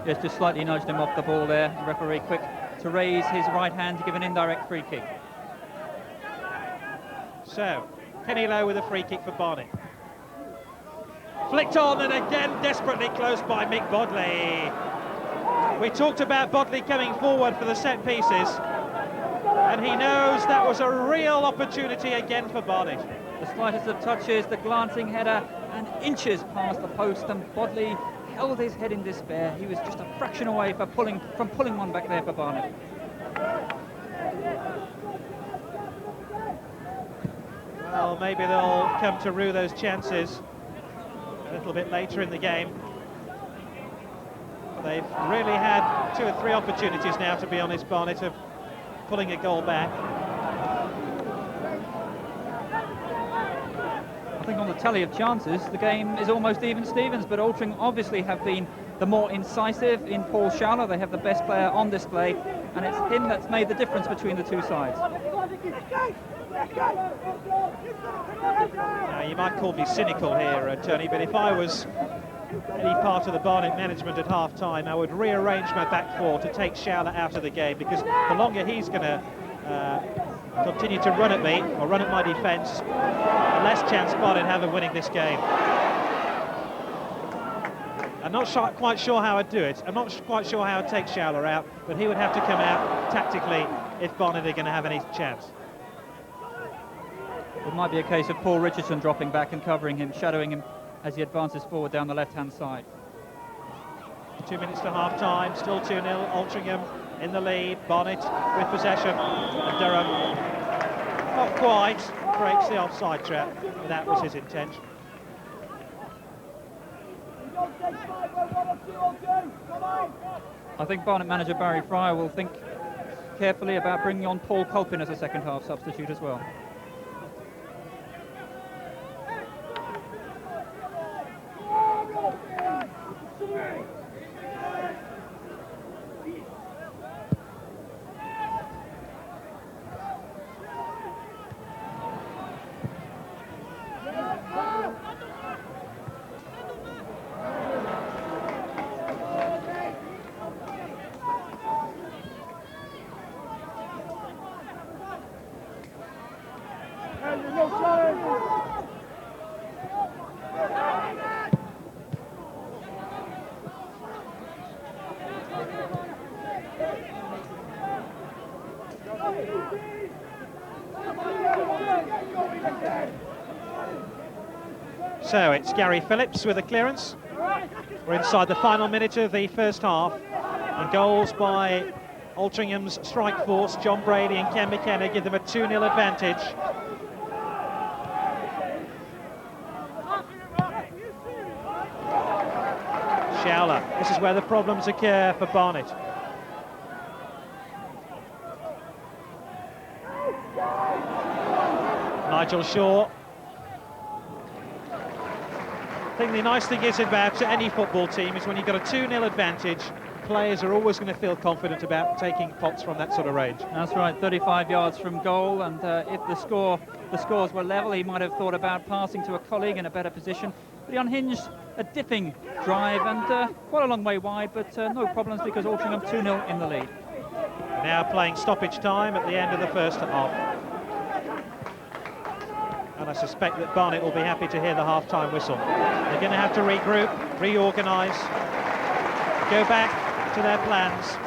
Yes, just slightly nudged him off the ball there. The referee quick to raise his right hand to give an indirect free kick. So, Kenny Lowe with a free kick for Barnet. Flicked on, and again desperately close by Mick Bodley. We talked about Bodley coming forward for the set pieces, and he knows that was a real opportunity again for Barnet. The slightest of touches, the glancing header, and inches past the post, and Bodley held his head in despair. He was just a fraction away from pulling one back there for Barnet. Well, maybe they'll come to rue those chances a little bit later in the game. They've really had 2 or 3 opportunities now, to be honest, Barnet, of pulling a goal back. I think on the tally of chances, the game is almost even Stevens, but Altrincham obviously have been the more incisive in Paul Schouler. They have the best player on display, and it's him that's made the difference between the two sides. Now, you might call me cynical here, Tony, but if I was any part of the Barnet management at half-time, I would rearrange my back four to take Schouler out of the game, because the longer he's going to continue to run at me, or run at my defence, the less chance Barnet have of winning this game. I'm not quite sure how I'd do it. I'm not quite sure how I'd take Schouler out, but he would have to come out tactically if Barnet are going to have any chance. It might be a case of Paul Richardson dropping back and covering him, shadowing him as he advances forward down the left-hand side. 2 minutes to half-time, still 2-0, Altrincham in the lead, Barnet with possession, and Durham not quite breaks the offside trap, but that was his intention. I think Barnet manager Barry Fryer will think carefully about bringing on Paul Culpin as a second-half substitute as well. So it's Gary Phillips with a clearance. We're inside the final minute of the first half, and goals by Altrincham's strike force, John Brady and Ken McKenna, give them a 2-0 advantage. Schouler, this is where the problems occur for Barnet. Nigel Shaw. I think the nice thing is about any football team is when you've got a 2-0 advantage, players are always going to feel confident about taking pots from that sort of range. That's right, 35 yards from goal, and if the scores were level, he might have thought about passing to a colleague in a better position. But he unhinged a dipping drive and quite a long way wide, but no problems because Altrincham 2-0 in the lead. Now playing stoppage time at the end of the first half. And I suspect that Barnet will be happy to hear the half-time whistle. They're going to have to regroup, reorganise, go back to their plans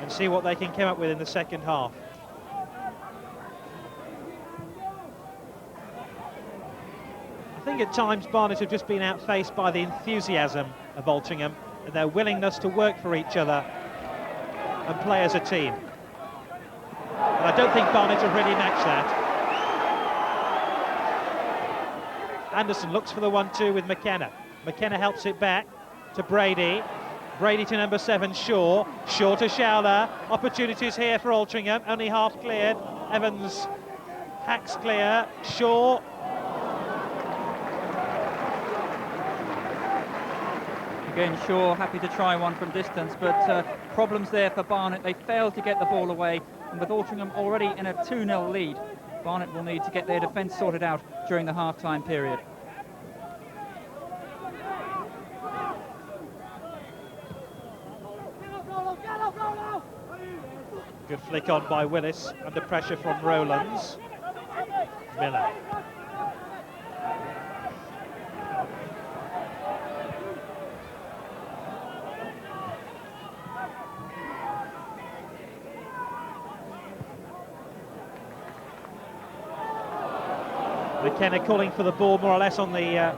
and see what they can come up with in the second half. I think at times Barnet have just been outfaced by the enthusiasm of Altrincham and their willingness to work for each other and play as a team. And I don't think Barnet have really matched that. Anderson looks for the 1-2 with McKenna. McKenna helps it back to Brady. Brady to number 7, Shaw. Shaw to Schouler. Opportunities here for Altrincham. Only half cleared. Evans hacks clear. Shaw. Again, Shaw happy to try one from distance, but problems there for Barnet. They failed to get the ball away, and with Altrincham already in a 2-0 lead, Barnet will need to get their defence sorted out during the half-time period. Good flick on by Willis, under pressure from Rowlands. Miller. McKenna calling for the ball more or less on the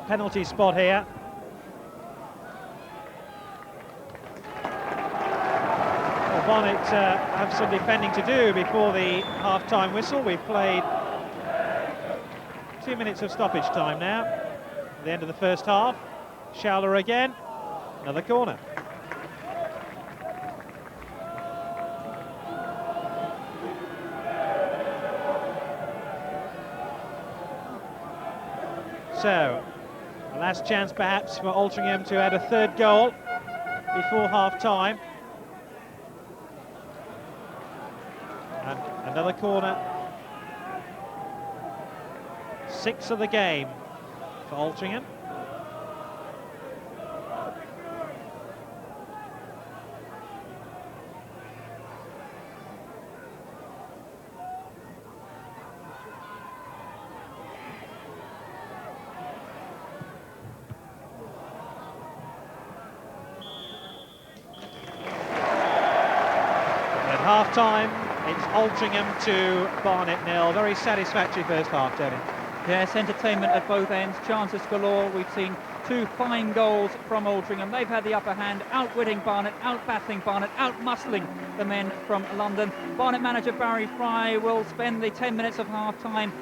penalty spot here. Well, Barnet have some defending to do before the half-time whistle. We've played 2 minutes of stoppage time now at the end of the first half. Schouler again, another corner. So, a last chance perhaps for Altrincham to add a third goal before half-time. And another corner. 6 of the game for Altrincham. Half-time, it's Altrincham to Barnet 0. Very satisfactory first half, Tony. Yes, entertainment at both ends, chances galore. We've seen 2 fine goals from Altrincham. They've had the upper hand, outwitting Barnet, out-battling Barnet, out-muscling the men from London. Barnet manager Barry Fry will spend the 10 minutes of half-time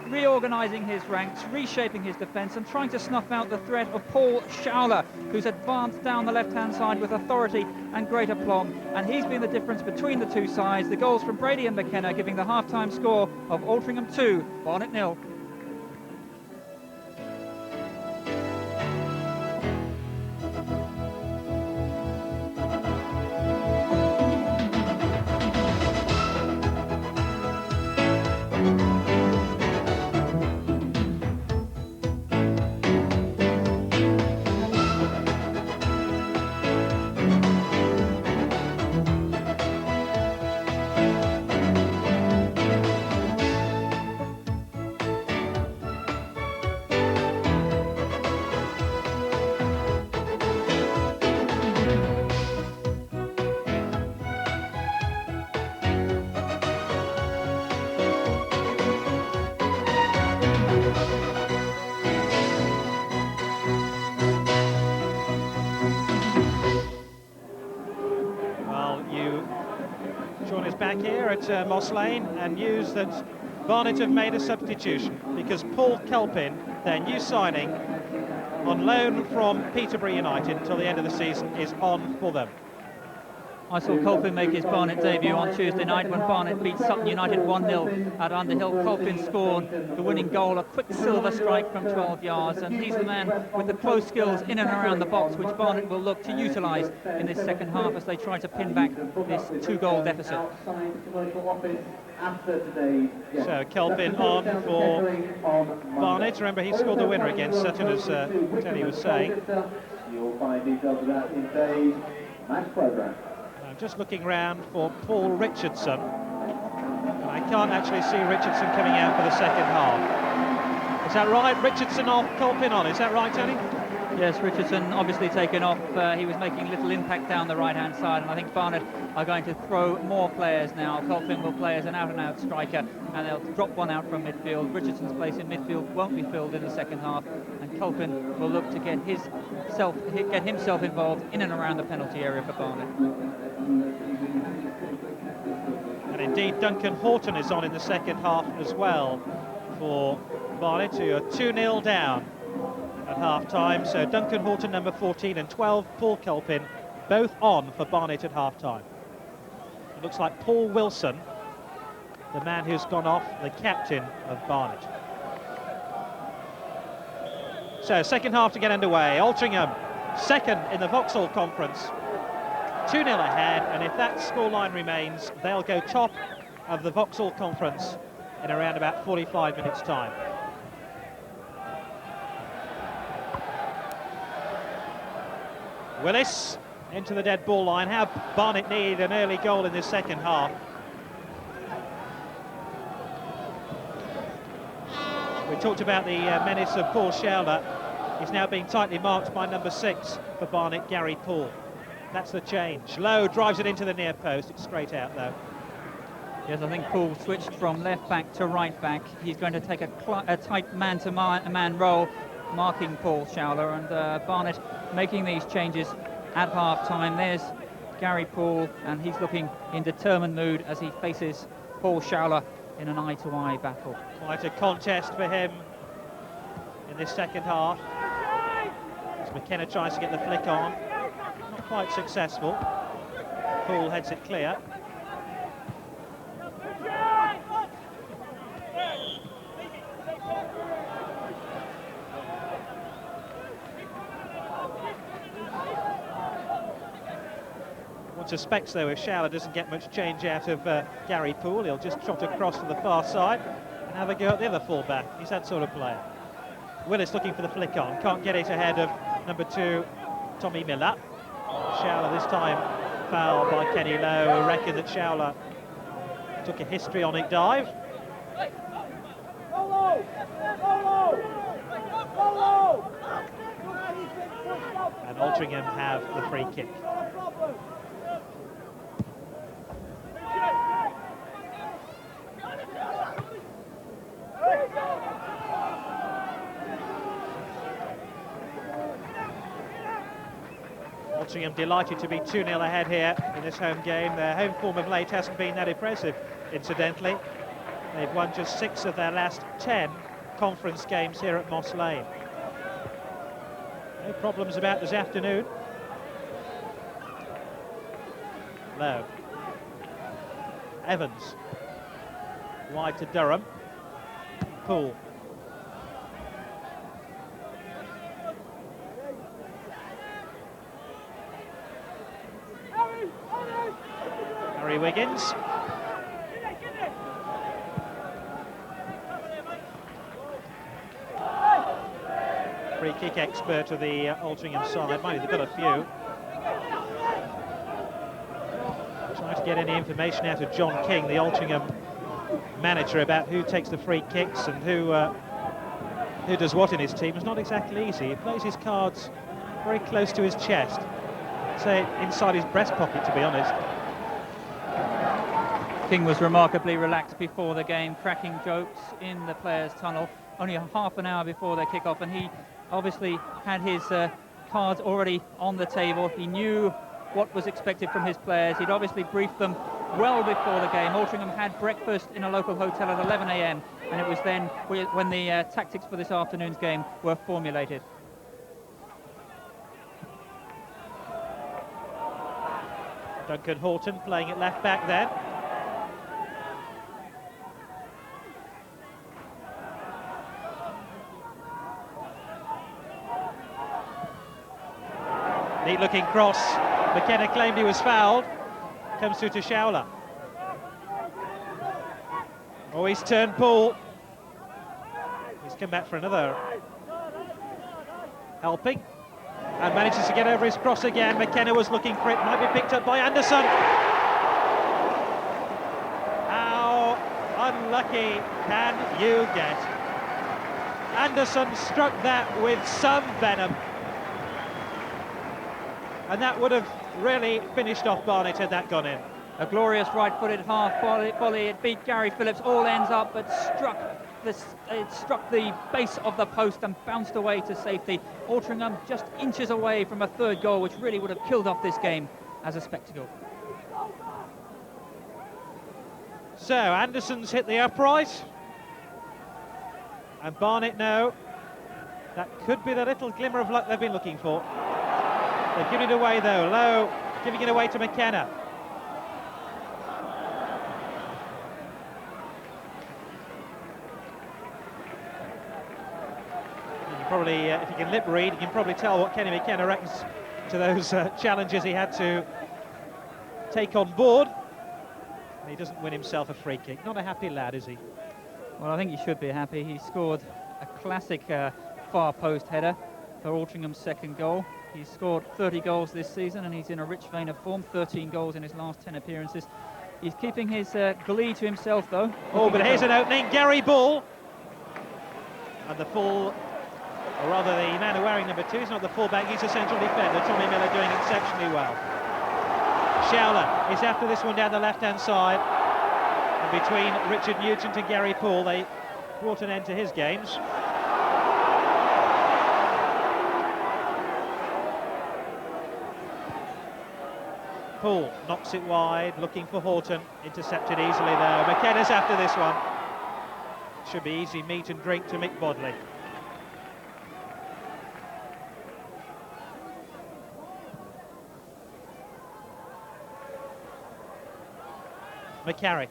reorganising his ranks, reshaping his defence and trying to snuff out the threat of Paul Schouler, who's advanced down the left-hand side with authority and great aplomb. And he's been the difference between the two sides. The goals from Brady and McKenna giving the half-time score of Altrincham 2, Barnet 0. Sean is back here at Moss Lane, and news that Barnet have made a substitution because Paul Kelpin, their new signing, on loan from Peterborough United until the end of the season, is on for them. I saw Colpin make his Barnet debut on Tuesday night when Barnet beat Sutton United 1-0 at Underhill. Colpin scored the winning goal, a quick silver strike from 12 yards, and he's the man with the close skills in and around the box, which Barnet will look to utilise in this second half as they try to pin back this 2-goal deficit. So Kelpin on for Barnet. Remember, he scored the winner against Sutton, as Teddy was saying. You'll find details of that in today's match programme. I'm just looking round for Paul Richardson. I can't actually see Richardson coming out for the second half. Is that right? Richardson off, Colpin on. Is that right, Tony? Yes, Richardson obviously taken off. He was making little impact down the right-hand side, and I think Barnet are going to throw more players now. Colpin will play as an out-and-out striker, and they'll drop one out from midfield. Richardson's place in midfield won't be filled in the second half, and Colpin will look to get himself involved in and around the penalty area for Barnet. And indeed, Duncan Horton is on in the second half as well for Barnet, who are 2-0 down at half-time. So Duncan Horton, number 14, and 12, Paul Kelpin, both on for Barnet at half-time. It looks like Paul Wilson, the man who's gone off, the captain of Barnet. So second half to get underway. Altrincham, second in the Vauxhall Conference, 2-0 ahead, and if that scoreline remains, they'll go top of the Vauxhall Conference in around about 45 minutes' time. Willis into the dead ball line. How Barnet need an early goal in this second half. We talked about the menace of Paul Schouler. He's now being tightly marked by number 6 for Barnet, Gary Poole. That's the change. Lowe drives it into the near post. It's straight out though. Yes, I think Poole switched from left back to right back. He's going to take a tight man-to-man role, marking Paul Schouler, and Barnet making these changes at half-time. There's Gary Poole, and he's looking in determined mood as he faces Paul Schouler in an eye-to-eye battle. Quite a contest for him in this second half. As McKenna tries to get the flick on, not quite successful. Poole heads it clear. One suspects, though, if Schouler doesn't get much change out of Gary Poole, he'll just trot across to the far side and have a go at the other full-back. He's that sort of player. Willis looking for the flick on, can't get it ahead of number 2, Tommy Miller. Schouler this time fouled by Kenny Lowe, who reckoned that Schouler took a histrionic dive. And Altrincham have the free kick. Altrincham delighted to be 2-0 ahead here in this home game. Their home form of late hasn't been that impressive, incidentally. They've won just 6 of their last 10 conference games here at Moss Lane. No problems about this afternoon. Lowe. Evans. Wide to Durham. Poole. Harry Wiggins. Free kick expert of the Altrincham side. Mind you, they've got a few. Trying to get any information out of John King, the Altrincham manager, about who takes the free kicks and who does what in his team. It's not exactly easy. He plays his cards very close to his chest. Say inside his breast pocket, to be honest. King was remarkably relaxed before the game, cracking jokes in the players' tunnel only a half an hour before their kick-off, and he obviously had his cards already on the table. He knew what was expected from his players. He'd obviously briefed them well before the game. Altrincham had breakfast in a local hotel at 11 a.m, and it was then when the tactics for this afternoon's game were formulated. Duncan Horton playing at left back then. Neat looking cross. McKenna claimed he was fouled. Comes through to Schouler. Oh, he's turned Poole. He's come back for another helping. And manages to get over his cross again. McKenna was looking for it. Might be picked up by Anderson. How unlucky can you get? Anderson struck that with some venom. And that would have really finished off Barnet had that gone in. A glorious right-footed half volley. It beat Gary Phillips, all ends up, but it struck the base of the post and bounced away to safety. Altrincham just inches away from a third goal, which really would have killed off this game as a spectacle. So Anderson's hit the upright, and Barnet know that could be the little glimmer of luck they've been looking for. They've given it away though. Lowe giving it away to McKenna. You can probably, if you can lip read, you can probably tell what Kenny McKenna reckons to those challenges he had to take on board. And he doesn't win himself a free kick. Not a happy lad, is he? Well, I think he should be happy. He scored a classic far post header for Altringham's second goal. He's scored 30 goals this season and he's in a rich vein of form, 13 goals in his last 10 appearances. He's keeping his glee to himself though. Oh, but here's an opening, Gary Bull. And the full, or rather the man wearing number 2, is not the full-back, he's a central defender. Tommy Miller doing exceptionally well. Schauler is after this one down the left-hand side. And between Richard Nugent and Gary Poole, they brought an end to his games. Poole knocks it wide, looking for Horton, intercepted easily there. McKenna's after this one. Should be easy meat and drink to Mick Bodley. McCarrick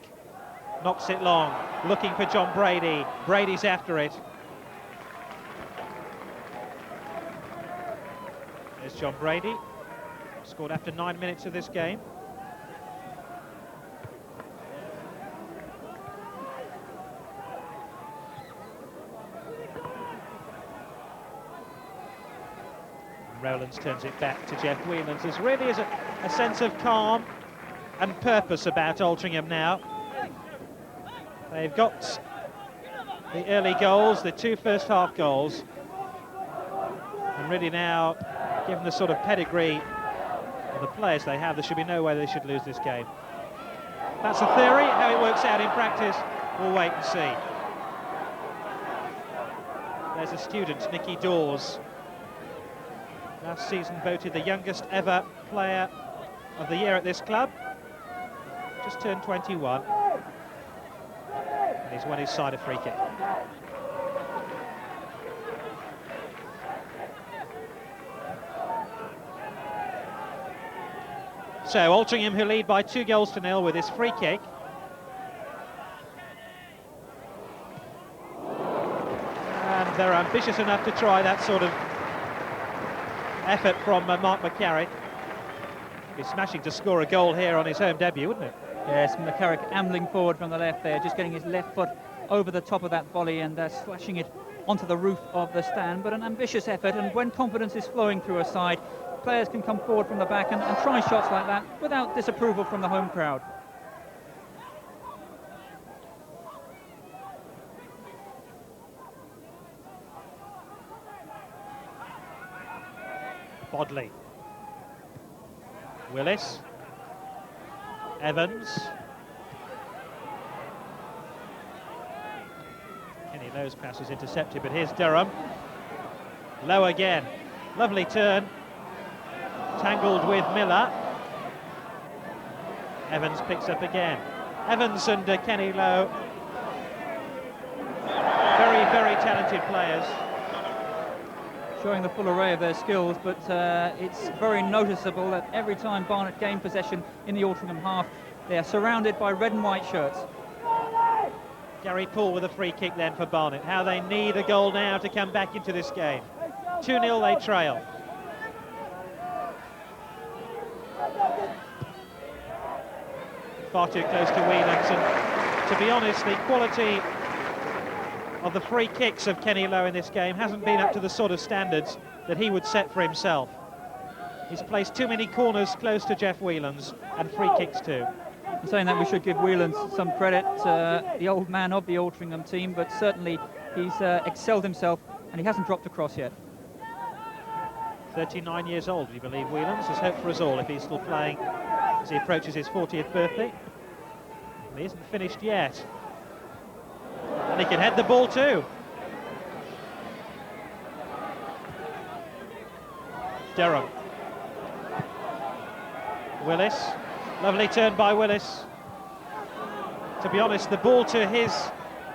knocks it long, looking for John Brady. Brady's after it. There's John Brady. Scored after 9 minutes of this game. Rowlands turns it back to Jeff Whelans. There really is a sense of calm and purpose about Altrincham now. They've got the early goals, the 2 first-half goals, and really now, given the sort of pedigree of the players they have, there should be no way they should lose this game. That's a theory. How it works out in practice, we'll wait and see. There's a student, Nicky Dawes. Last season voted the youngest ever player of the year at this club. Just turned 21. And he's won his side a free kick. So Altrincham, who lead by 2-0 with this free kick. And they're ambitious enough to try that sort of effort from Mark McCarrick. He's smashing to score a goal here on his home debut, wouldn't it? Yes, McCarrick ambling forward from the left there, just getting his left foot over the top of that volley and slashing it onto the roof of the stand. But an ambitious effort, and when confidence is flowing through a side, players can come forward from the back and try shots like that without disapproval from the home crowd. Bodley. Willis. Evans. Kenny Lowe's pass was intercepted, but here's Durham. Lowe again. Lovely turn. Tangled with Miller. Evans picks up again. Evans and Kenny Lowe. Very, very talented players. Showing the full array of their skills, but it's very noticeable that every time Barnet gain possession in the Altrincham half, they are surrounded by red and white shirts. Gary Poole with a free kick then for Barnet. How they need a goal now to come back into this game. 2-0 they trail. Far too close to Whelans, and to be honest, the quality of the free kicks of Kenny Lowe in this game hasn't been up to the sort of standards that he would set for himself. He's placed too many corners close to Jeff Whelans, and free kicks too. I'm saying that we should give Whelans some credit, the old man of the Altrincham team, but certainly he's excelled himself and he hasn't dropped a cross yet. 39 years old, do you believe, Whelans? There's hope for us all if he's still playing as he approaches his 40th birthday. And he isn't finished yet. And he can head the ball too. Durham. Willis. Lovely turn by Willis. To be honest, the ball to his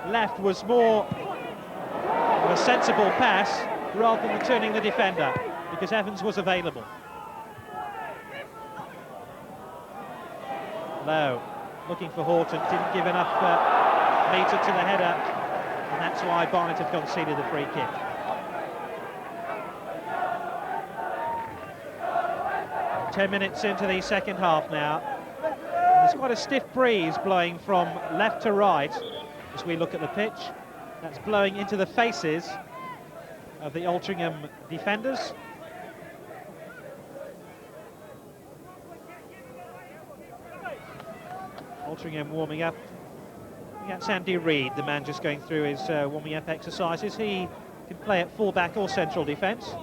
left was more of a sensible pass rather than turning the defender, because Evans was available. Lowe looking for Horton, didn't give enough meter to the header, and that's why Barnet have conceded the free kick. Ten minutes into the second half now. And there's quite a stiff breeze blowing from left to right as we look at the pitch. That's blowing into the faces of the Altrincham defenders. Altrincham warming up. That's Andy Reid, the man just going through his warming up exercises. He can play at full-back or central defence.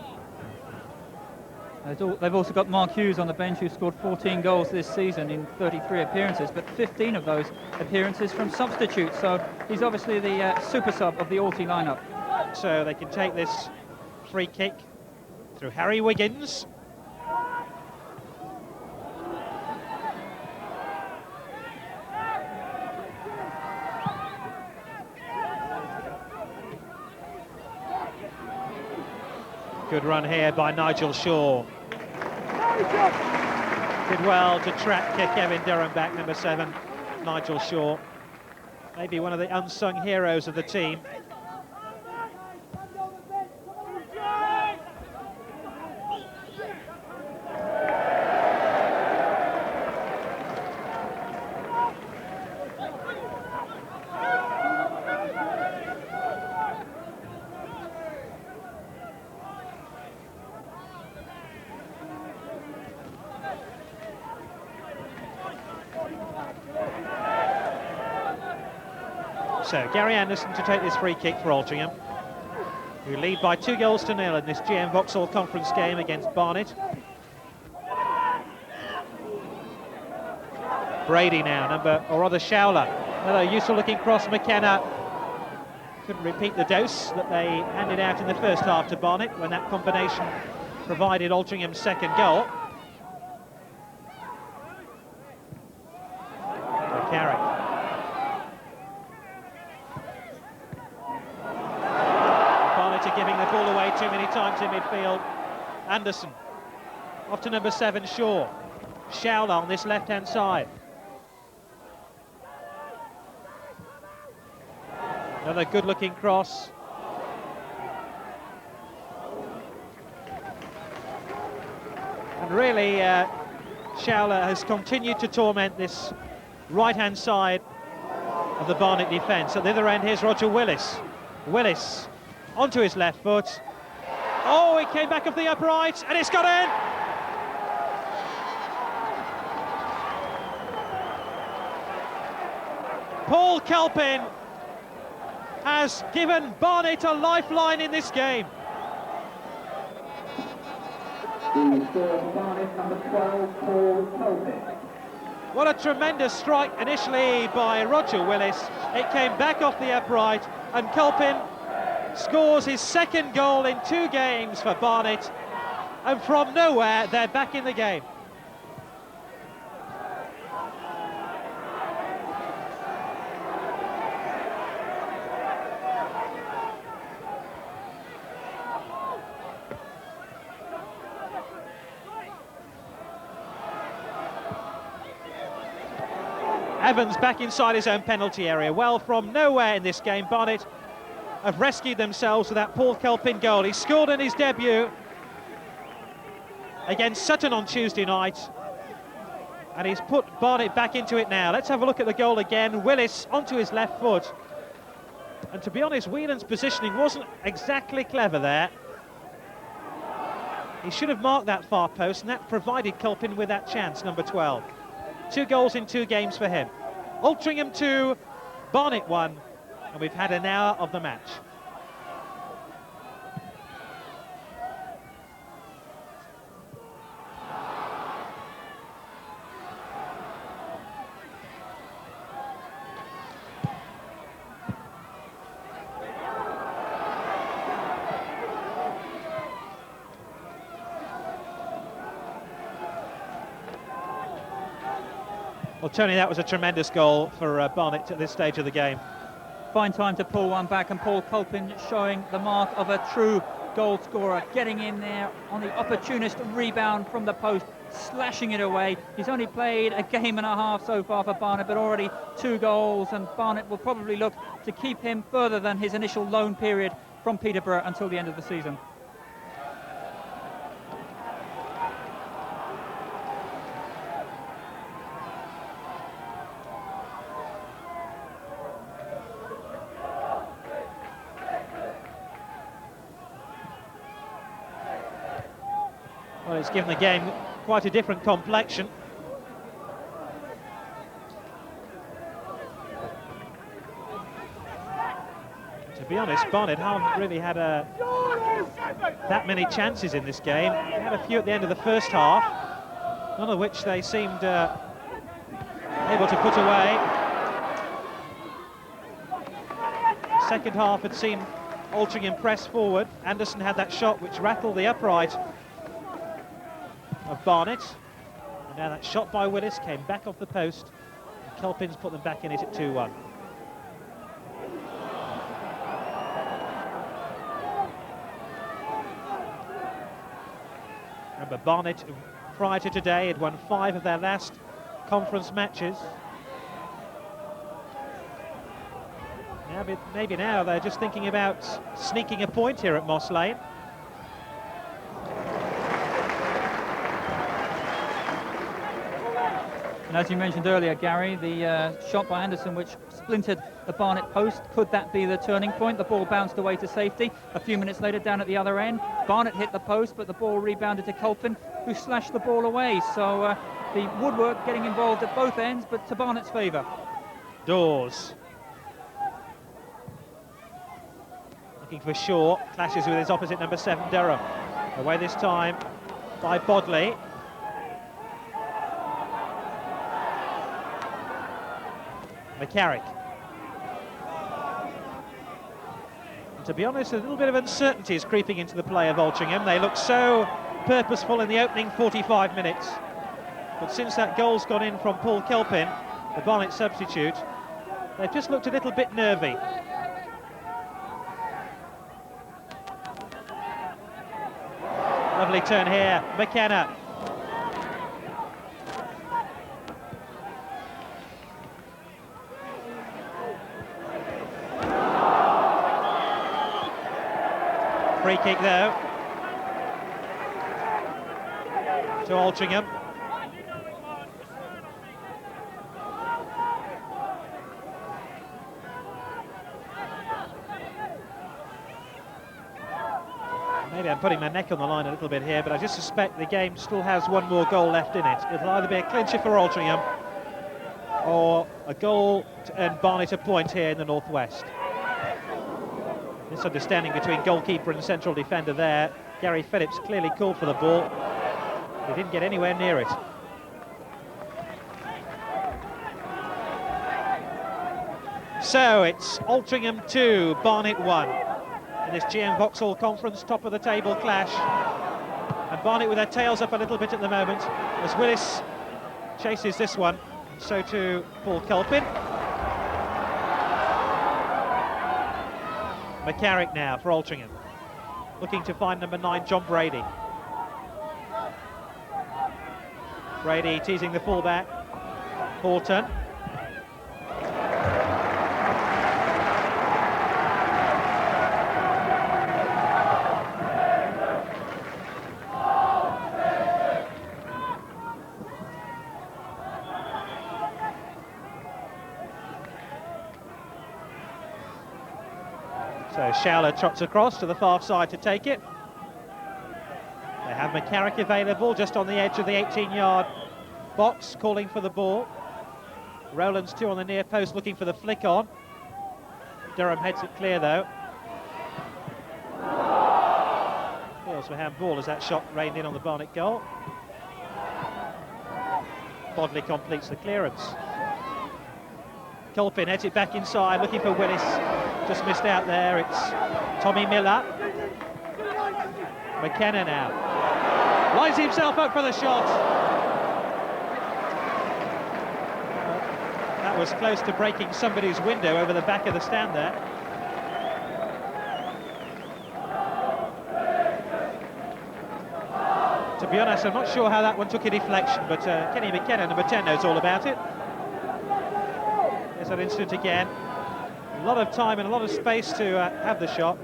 They've also got Mark Hughes on the bench, who scored 14 goals this season in 33 appearances, but 15 of those appearances from substitutes. So he's obviously the super sub of the Alti lineup. So they can take this free kick through Harry Wiggins. Good run here by Nigel Shaw. Did well to track Kevin Durham back, number 7, Nigel Shaw. Maybe one of the unsung heroes of the team. So Gary Anderson to take this free kick for Altrincham, who lead by 2-0 in this GM Vauxhall Conference game against Barnet. Brady now, Showler. Another useful looking cross. McKenna couldn't repeat the dose that they handed out in the first half to Barnet when that combination provided Altrincham's second goal. Carrick. Giving the ball away too many times in midfield. Anderson off to number 7, Shaw. Showler on this left-hand side. Another good-looking cross. And really, Showler has continued to torment this right-hand side of the Barnet defence. At the other end, here's Roger Willis. Willis onto his left foot. Oh, it came back off the upright, and it's got in! Paul Kelpin has given Barnet a lifeline in this game. The score for Barnet, number 12, Paul Kelpin. What a tremendous strike initially by Roger Willis. It came back off the upright, and Kelpin scores his second goal in 2 games for Barnet, and from nowhere they're back in the game. Evans back inside his own penalty area. Well, from nowhere in this game, Barnet have rescued themselves with that Paul Kelpin goal. He scored in his debut against Sutton on Tuesday night, and he's put Barnet back into it now. Let's have a look at the goal again. Willis onto his left foot, and to be honest, Whelan's positioning wasn't exactly clever there. He should have marked that far post, and that provided Kelpin with that chance, number 12. 2 goals in 2 games for him. Altrincham 2, Barnet 1. And we've had an hour of the match. Well, Tony, that was a tremendous goal for Barnet at this stage of the game. Fine time to pull one back, and Paul Kelpin showing the mark of a true goal scorer, getting in there on the opportunist rebound from the post, slashing it away. He's only played a game and a half so far for Barnet, but already 2 goals, and Barnet will probably look to keep him further than his initial loan period from Peterborough until the end of the season. Well, it's given the game quite a different complexion. To be honest, Barnet haven't really had that many chances in this game. They had a few at the end of the first half, none of which they seemed able to put away. The second half had seen Altrincham press forward. Anderson had that shot which rattled the upright of Barnet. And now that shot by Willis came back off the post. And Kelpin's put them back in it at 2-1. Remember, Barnet, prior to today, had won 5 of their last conference matches. Maybe now they're just thinking about sneaking a point here at Moss Lane. And as you mentioned earlier, Gary, the shot by Anderson which splintered the Barnet post, could that be the turning point? The ball bounced away to safety. A few minutes later, down at the other end, Barnet hit the post, but the ball rebounded to Kelpin, who slashed the ball away. So the woodwork getting involved at both ends, but to Barnet's favour. Dawes. Looking for Shaw, clashes with his opposite, number 7, Durham. Away this time by Bodley. McCarrick. And to be honest, a little bit of uncertainty is creeping into the play of Altrincham. They look so purposeful in the opening 45 minutes. But since that goal's gone in from Paul Kelpin, the Barnet substitute, they've just looked a little bit nervy. Lovely turn here, McKenna. Free kick though to Altrincham. Maybe I'm putting my neck on the line a little bit here, but I just suspect the game still has one more goal left in it. It'll either be a clincher for Altrincham or a goal to earn Barnet a point here in the northwest. Misunderstanding between goalkeeper and central defender there. Gary Phillips clearly called for the ball. He didn't get anywhere near it. So it's Altrincham 2, Barnet 1. In this GM Vauxhall Conference top of the table clash, and Barnet with their tails up a little bit at the moment as Willis chases this one, and so too Paul Kelpin. McCarrick now for Altrincham, looking to find number 9 John Brady. Brady teasing the fullback, Horton. So Schouler trots across to the far side to take it. They have McCarrick available just on the edge of the 18-yard box, calling for the ball. Rowlands too on the near post, looking for the flick on. Durham heads it clear though. Feels for handball as that shot rained in on the Barnet goal. Bodley completes the clearance. Kelpin heads it back inside, looking for Willis. Just missed out there. It's Tommy Miller. McKenna now. Lines himself up for the shot. That was close to breaking somebody's window over the back of the stand there. To be honest, I'm not sure how that one took a deflection, but Kenny McKenna, number 10, knows all about it. There's that incident again. A lot of time and a lot of space to have the shot.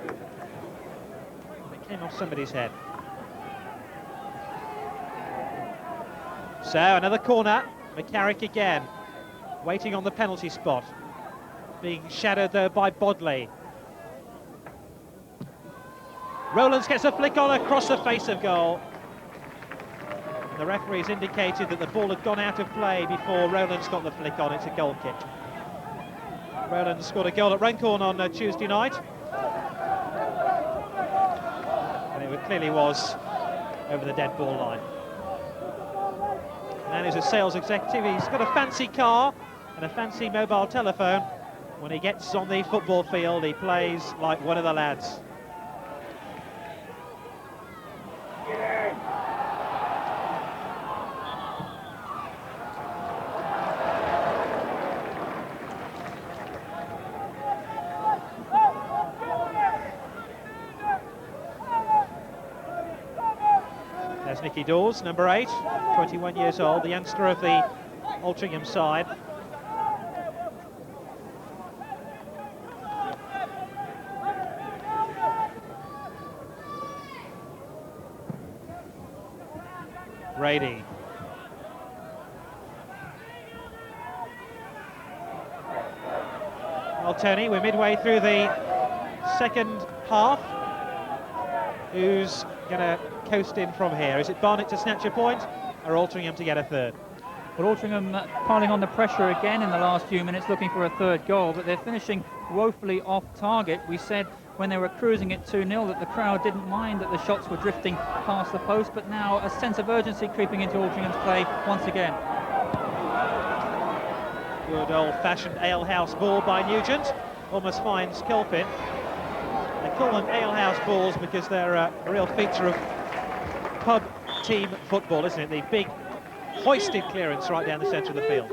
It came off somebody's head. So another corner. McCarrick again, waiting on the penalty spot. Being shadowed though by Bodley. Rowlands gets a flick on across the face of goal. The referee's indicated that the ball had gone out of play before Rowlands got the flick on. It's a goal kick. Rowlands scored a goal at Runcorn on Tuesday night. And it clearly was over the dead ball line. And he's a sales executive. He's got a fancy car and a fancy mobile telephone. When he gets on the football field, he plays like one of the lads. There's Nicky Dawes, number 8, 21 years old, the youngster of the Altrincham side. Brady. Well, Tony, we're midway through the second half. Who's going to coast in from here? Is it Barnet to snatch a point, or Altrincham to get a third? Well, Altrincham piling on the pressure again in the last few minutes, looking for a third goal, but they're finishing woefully off target. We said when they were cruising at 2-0 that the crowd didn't mind that the shots were drifting past the post, but now a sense of urgency creeping into Altrincham's play once again. Good old-fashioned alehouse ball by Nugent, almost finds Kilpin. They call them alehouse balls because they're a real feature of pub team football, isn't it? The big hoisted clearance right down the centre of the field.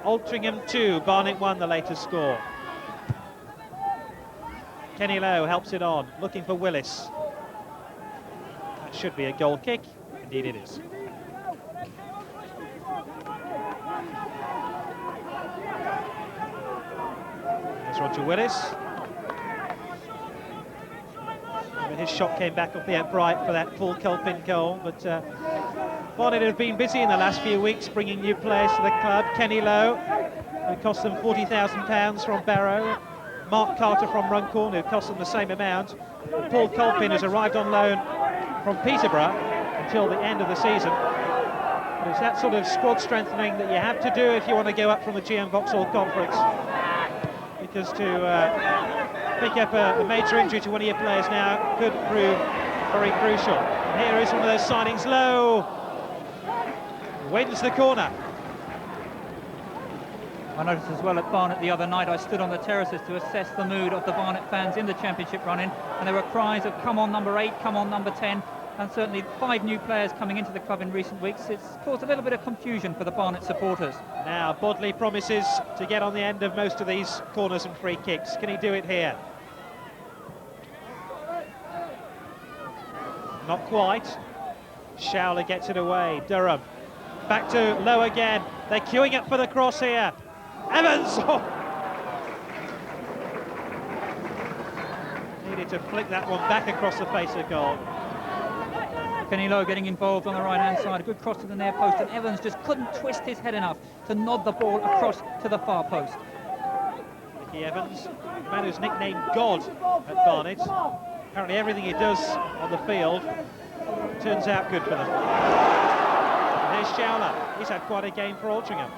Altrincham 2, Barnet 1, the latest score. Kenny Lowe helps it on, looking for Willis. That should be a goal kick. Indeed it is. There's Roger Willis. His shot came back off the upright for that full Kelpin goal, but Barnet have been busy in the last few weeks bringing new players to the club. Kenny Lowe, who cost them £40,000 from Barrow. Mark Carter from Runcorn, who cost them the same amount. Paul Colpin has arrived on loan from Peterborough until the end of the season. But it's that sort of squad strengthening that you have to do if you want to go up from the GM Vauxhall Conference. Because to pick up a major injury to one of your players now could prove very crucial. And here is one of those signings. Lowe wins the corner. I noticed as well at Barnet the other night, I stood on the terraces to assess the mood of the Barnet fans in the championship run-in, and there were cries of come on number 8, come on number 10, and certainly 5 new players coming into the club in recent weeks. It's caused a little bit of confusion for the Barnet supporters. Now Bodley promises to get on the end of most of these corners and free kicks. Can he do it here? Not quite. Showler gets it away. Durham back to Lowe again. They're queuing up for the cross here. Evans! Oh. Needed to flick that one back across the face of goal. Kenny Lowe getting involved on the right-hand side. A good cross to the near post, and Evans just couldn't twist his head enough to nod the ball across to the far post. Nicky Evans, the man who's nicknamed God at Barnet. Apparently everything he does on the field turns out good for them. And there's Showler. He's had quite a game for Altrincham.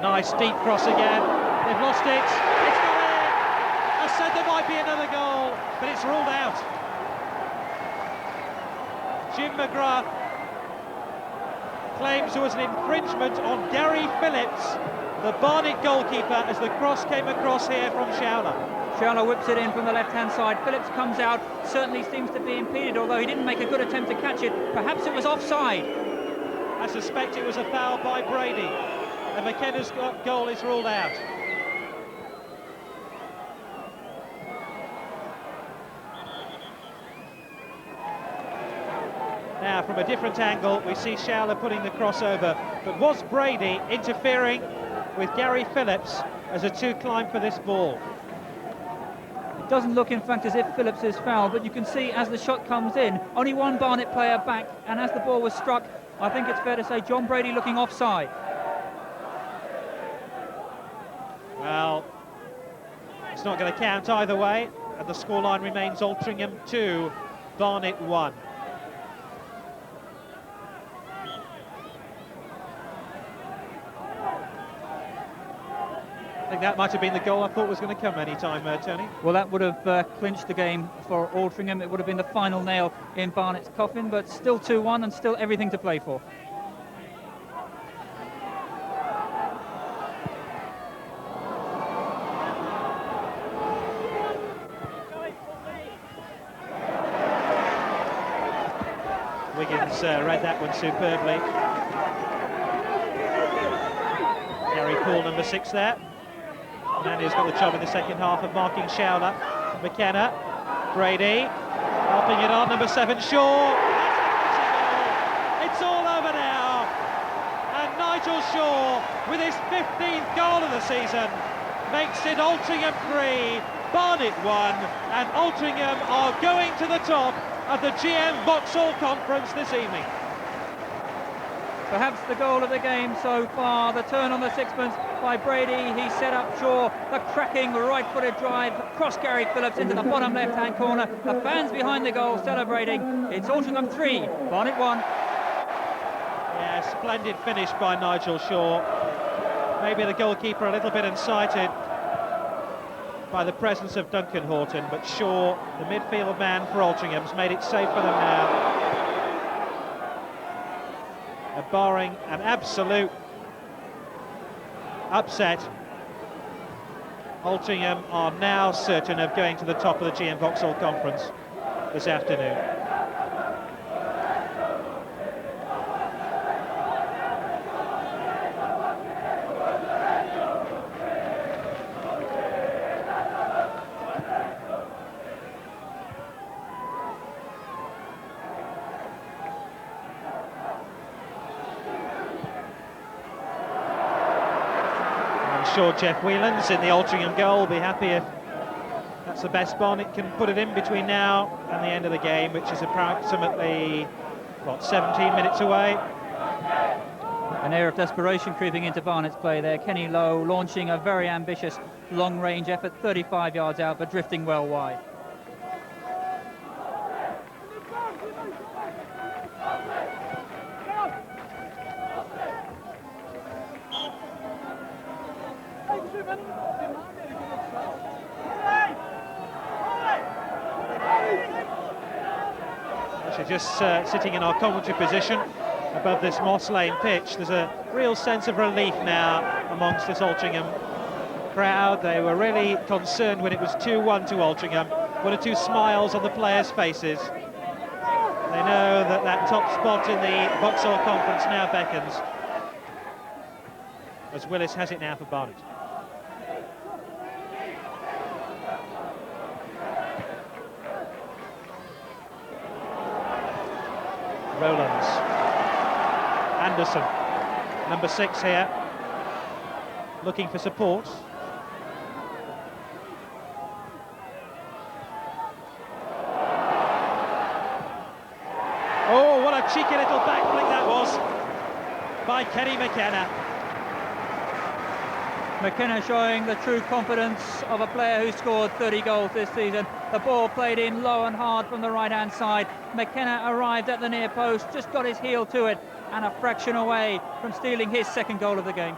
Nice deep cross again. They've lost it. It's not in. I said there might be another goal, but it's ruled out. Jim McGrath claims there was an infringement on Gary Phillips, the Barnet goalkeeper, as the cross came across here from Showler. Showler whips it in from the left-hand side. Phillips comes out, certainly seems to be impeded, although he didn't make a good attempt to catch it. Perhaps it was offside. I suspect it was a foul by Brady, and McKenna's goal is ruled out. Now, from a different angle, we see Showler putting the crossover, but was Brady interfering with Gary Phillips as the two climb for this ball? It doesn't look, in fact, as if Phillips is fouled, but you can see as the shot comes in, only one Barnet player back, and as the ball was struck, I think it's fair to say John Brady looking offside. Well, it's not going to count either way, and the scoreline remains Altrincham 2, Barnet 1. I think that might have been the goal I thought was going to come any time, Tony. Well, that would have clinched the game for Altrincham. It would have been the final nail in Barnet's coffin, but still 2-1 and still everything to play for. Wiggins read that one superbly. Gary Poole, number 6 there. And he's got the job in the second half of marking Showler. McKenna, Brady, helping it on, number 7, Shaw. It's all over now. And Nigel Shaw, with his 15th goal of the season, makes it Altrincham 3, Barnet 1, and Altrincham are going to the top of the GM Vauxhall Conference this evening. Perhaps the goal of the game so far, the turn on the sixpence by Brady. He set up Shaw, the cracking right-footed drive across Gary Phillips into the bottom left-hand corner. The fans behind the goal celebrating. It's Altrincham 3, Barnet 1. Yeah, splendid finish by Nigel Shaw. Maybe the goalkeeper a little bit incited by the presence of Duncan Horton, but Shaw, the midfield man for Altrincham, has made it safe for them now. Barring an absolute upset, Altrincham are now certain of going to the top of the GM Vauxhall Conference this afternoon. Sure, Jeff Whelan's in the Altrincham goal will be happy if that's the best Barnet can put it in between now and the end of the game, which is approximately, what, 17 minutes away. An air of desperation creeping into Barnet's play there. Kenny Lowe launching a very ambitious long-range effort, 35 yards out, but drifting well wide. Just sitting in our commentary position above this Moss Lane pitch, there's a real sense of relief now amongst this Altrincham crowd. They were really concerned when it was 2-1 to Altrincham. One or two smiles on the players' faces. They know that that top spot in the Vauxhall Conference now beckons, as Willis has it now for Barnet. Rowlands, Anderson, number 6 here, looking for support. Oh, what a cheeky little back flick that was by Kenny McKenna. McKenna showing the true confidence of a player who scored 30 goals this season. The ball played in low and hard from the right-hand side. McKenna arrived at the near post, just got his heel to it, and a fraction away from stealing his second goal of the game.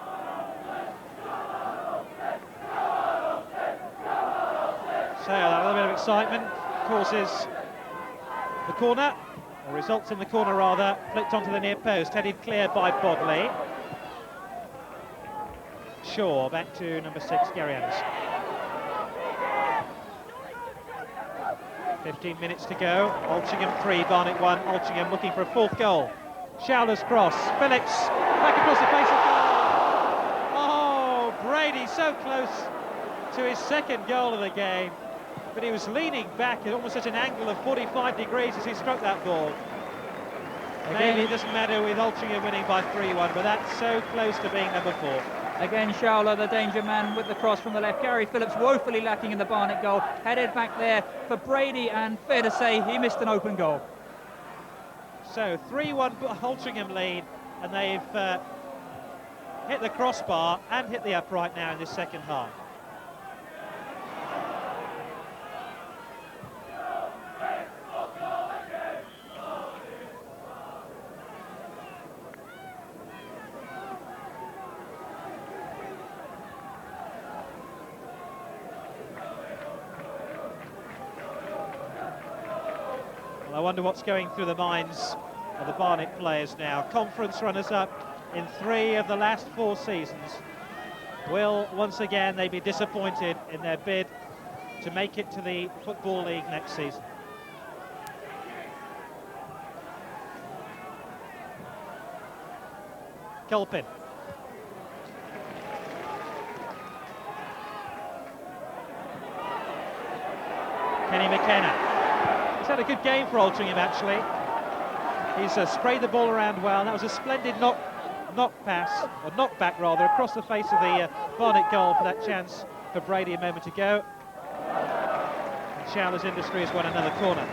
So that little bit of excitement causes the corner, or results in the corner rather, flicked onto the near post, headed clear by Bodley. Shaw back to number 6, Gary Anderson. 15 minutes to go. Altrincham 3, Barnet 1. Altrincham looking for a 4th goal. Showler's cross. Phillips back across the face of goal. Oh, Brady so close to his second goal of the game, but he was leaning back at almost at an angle of 45 degrees as he struck that ball. Maybe it doesn't matter with Altrincham winning by 3-1, but that's so close to being number 4. Again, Showler, the danger man, with the cross from the left. Gary Phillips woefully lacking in the Barnet goal. Headed back there for Brady, and fair to say, he missed an open goal. So 3-1 Altrincham lead, and they've hit the crossbar and hit the upright now in this second half. I wonder what's going through the minds of the Barnet players now. Conference runners-up in 3 of the last 4 seasons. Will, once again, they be disappointed in their bid to make it to the Football League next season? Colpin. Kenny McKenna. He's had a good game for Altrincham, actually. He's sprayed the ball around well. That was a splendid knock pass, or knockback rather, across the face of the Barnet goal for that chance for Brady a moment ago. And Showler's Industry has won another corner.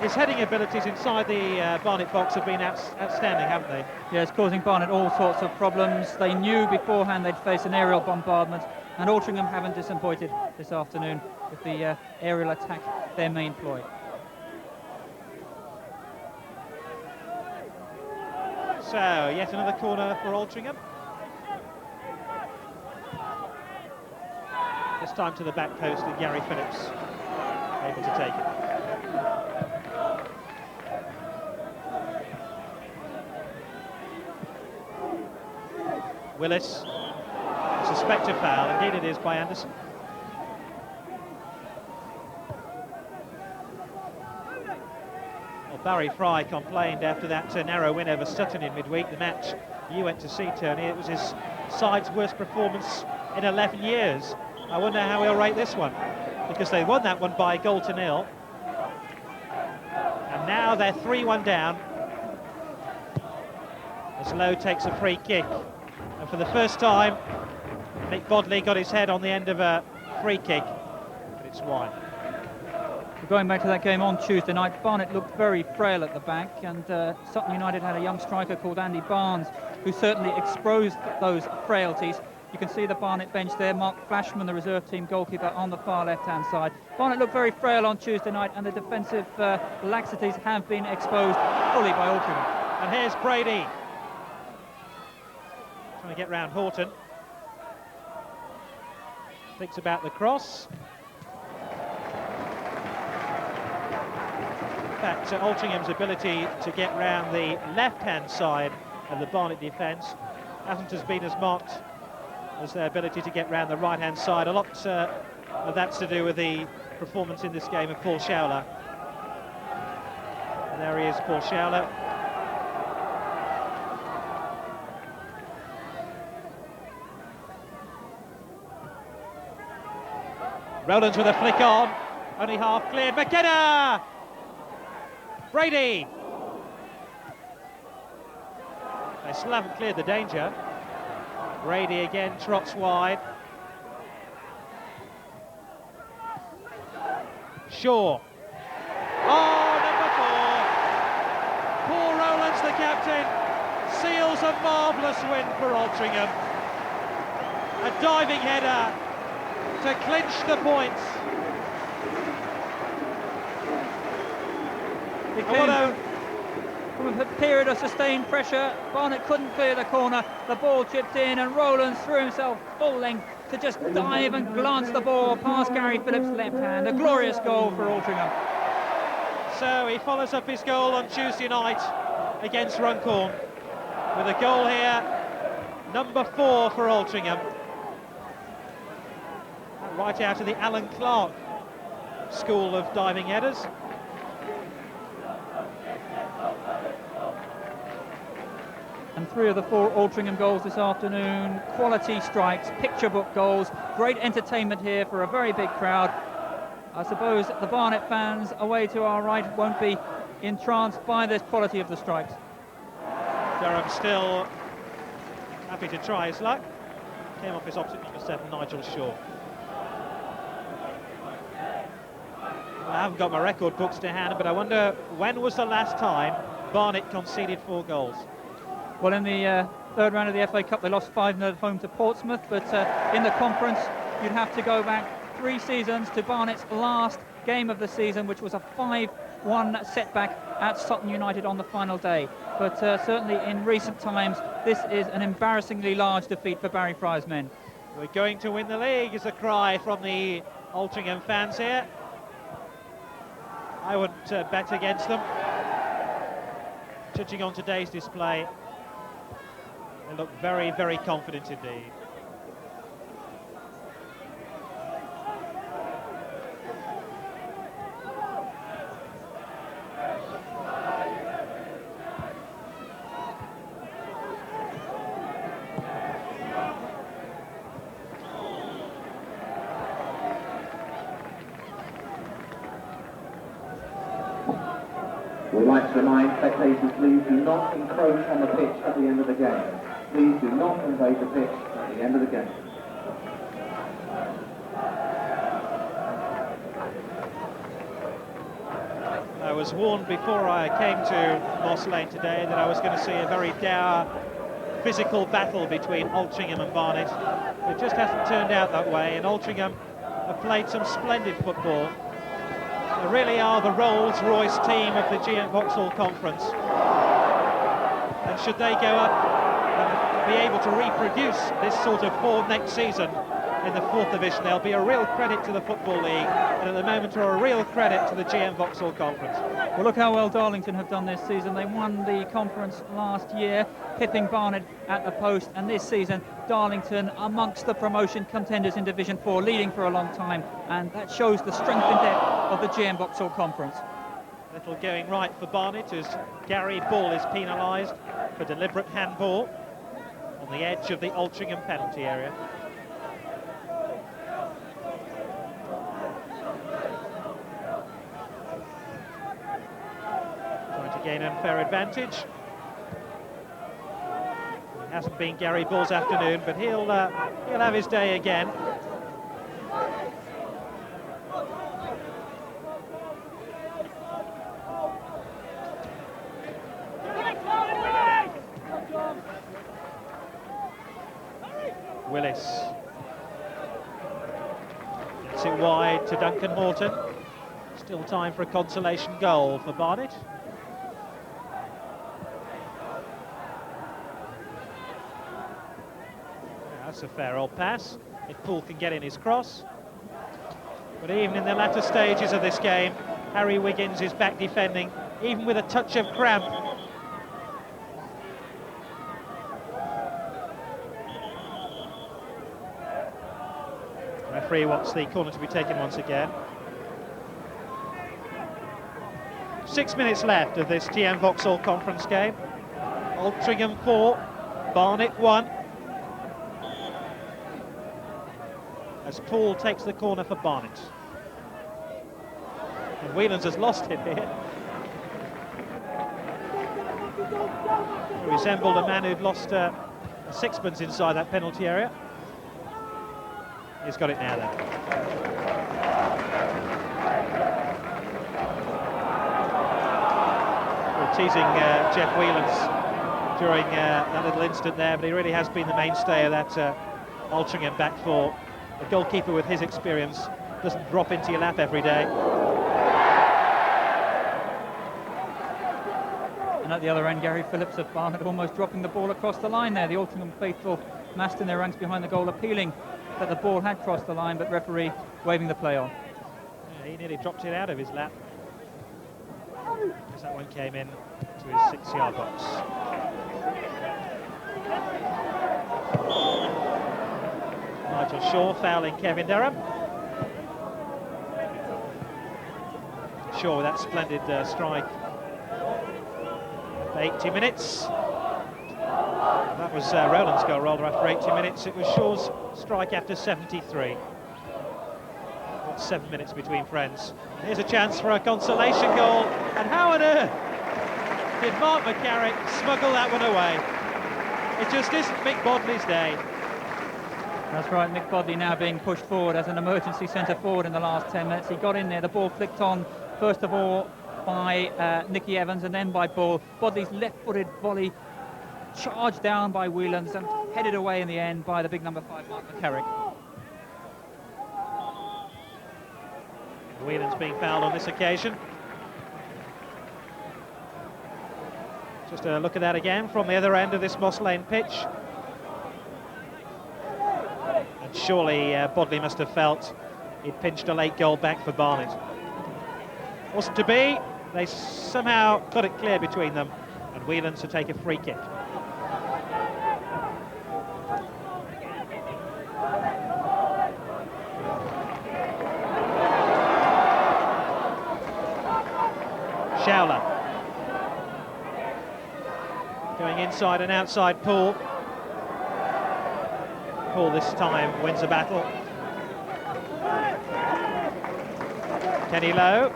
His heading abilities inside the Barnet box have been outstanding, haven't they? Yeah, it's causing Barnet all sorts of problems. They knew beforehand they'd face an aerial bombardment, and Altrincham haven't disappointed this afternoon with the aerial attack, their main ploy. So, yet another corner for Altrincham. This time to the back post, and Gary Phillips able to take it. Willis, suspect a foul, indeed it is by Anderson. Well, Barry Fry complained after that narrow win over Sutton in midweek, the match you went to see, Tony. It was his side's worst performance in 11 years. I wonder how he'll rate this one, because they won that one by 1-0. And now they're 3-1 down, as Lowe takes a free kick. And for the first time, Nick Bodley got his head on the end of a free kick, but it's wide. Going back to that game on Tuesday night, Barnet looked very frail at the back, and Sutton United had a young striker called Andy Barnes, who certainly exposed those frailties. You can see the Barnet bench there, Mark Flashman, the reserve team goalkeeper, on the far left-hand side. Barnet looked very frail on Tuesday night, and the defensive laxities have been exposed fully by Altrincham. And here's Brady, trying to get round Horton. Thinks about the cross. In fact, Altringham's ability to get round the left-hand side of the Barnet defence hasn't been as marked as their ability to get round the right-hand side. A lot of that's to do with the performance in this game of Paul Showler. And there he is, Paul Showler. Rowlands with a flick on, only half cleared. McKenna! Brady! They still haven't cleared the danger. Brady again trots wide. Shaw. Oh, number 4. Paul Rowlands, the captain, seals a marvellous win for Altrincham. A diving header to clinch the points. From a period of sustained pressure, Barnet couldn't clear the corner. The ball chipped in, and Rowlands threw himself full length to just dive and glance the ball past Gary Phillips' left hand. A glorious goal for Altrincham. So he follows up his goal on Tuesday night against Runcorn with a goal here, number 4 for Altrincham. Right out of the Alan Clark school of diving headers. And 3 of the 4 Altrincham goals this afternoon, quality strikes, picture book goals, great entertainment here for a very big crowd. I suppose the Barnet fans away to our right won't be entranced by this quality of the strikes. Durham still happy to try his luck. Came off his opposite number 7, Nigel Shaw. I haven't got my record books to hand, but I wonder when was the last time Barnet conceded 4 goals? Well, in the third round of the FA Cup, they lost 5-0 at home to Portsmouth, but in the conference, you'd have to go back 3 seasons to Barnet's last game of the season, which was a 5-1 setback at Sutton United on the final day. But certainly in recent times, this is an embarrassingly large defeat for Barry Fry's men. We're going to win the league is a cry from the Altrincham fans here. I wouldn't bet against them. Judging on today's display, they look very, very confident indeed. We'd like to remind spectators, please do not encroach on the pitch at the end of the game. Please do not invade the pitch at the end of the game. I was warned before I came to Moss Lane today that I was going to see a very dour physical battle between Altrincham and Barnet. It just hasn't turned out that way, and Altrincham have played some splendid football. They really are the Rolls-Royce team of the GM Vauxhall Conference. And should they go up and be able to reproduce this sort of form next season in the 4th Division, they'll be a real credit to the Football League, and at the moment are a real credit to the GM Vauxhall Conference. Well, look how well Darlington have done this season. They won the conference last year, pipping Barnet at the post, and this season Darlington amongst the promotion contenders in Division 4, leading for a long time, and that shows the strength and depth of the GM Vauxhall Conference. Little going right for Barnet as Gary Ball is penalised for deliberate handball on the edge of the Altrincham penalty area. Trying to gain unfair advantage. It hasn't been Gary Ball's afternoon, but he'll have his day again. Willis gets it wide to Duncan Horton. Still time for a consolation goal for Barnet. Yeah, that's a fair old pass, if Poole can get in his cross. But even in the latter stages of this game, Harry Wiggins is back defending, even with a touch of cramp. Referee wants the corner to be taken once again. 6 minutes left of this GM Vauxhall Conference game. Altrincham 4, Barnet 1. As Poole takes the corner for Barnet. And Whelan's has lost it here. He resembled a man who'd lost a sixpence inside that penalty area. He's got it now then. We're teasing Jeff Whelans during that little instant there, but he really has been the mainstay of that Altrincham back four. The goalkeeper with his experience doesn't drop into your lap every day. And at the other end, Gary Phillips of Barnet almost dropping the ball across the line there. The Altrincham faithful massed in their ranks behind the goal, appealing that the ball had crossed the line, but referee waving the play on. Yeah, he nearly dropped it out of his lap as that one came in to his 6-yard box. Nigel Shaw fouling Kevin Durham. Shaw with that splendid strike for 80 minutes. That was Rowland's goal rather after 80 minutes. It was Shaw's strike after 73. Got 7 minutes between friends. Here's a chance for a consolation goal. And how on earth did Mark McCarrick smuggle that one away? It just isn't Mick Bodley's day. That's right, Mick Bodley now being pushed forward as an emergency centre forward in the last 10 minutes. He got in there, the ball flicked on first of all by Nicky Evans and then by Ball. Bodley's left-footed volley charged down by Whelans and headed away in the end by the big number 5, Mark McCarrick. Whelan's being fouled on this occasion. Just a look at that again from the other end of this Moss Lane pitch. And surely Bodley must have felt he'd pinched a late goal back for Barnet. Wasn't to be. They somehow got it clear between them, and Whelan's to take a free kick. Showler. Going inside and outside Poole. Poole this time wins the battle. Kenny Lowe.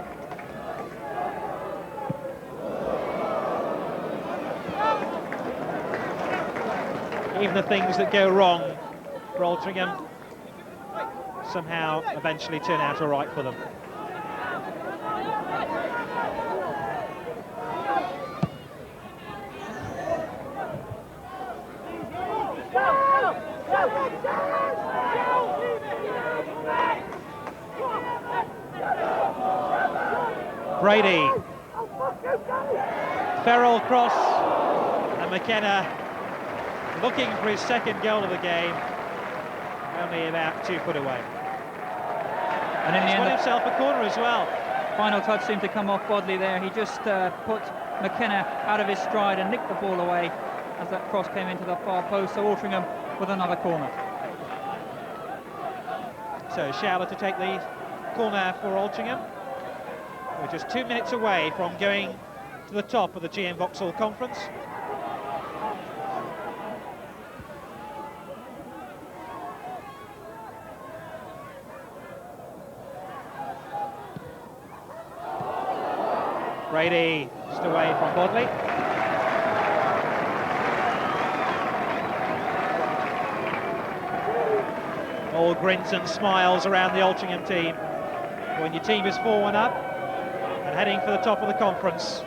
Even the things that go wrong for Altrincham somehow eventually turn out all right for them. Brady. Ferrell cross, and McKenna looking for his second goal of the game, only about 2 foot away. And in the He's end, won himself a corner as well. Final touch seemed to come off Bodley there. He just put McKenna out of his stride and nicked the ball away as that cross came into the far post. So Altrincham with another corner. So Showler to take the corner for Altrincham. We're just 2 minutes away from going to the top of the GM Vauxhall Conference. Brady just away from Bodley. All grins and smiles around the Altrincham team. When your team is 4-1 up and heading for the top of the conference,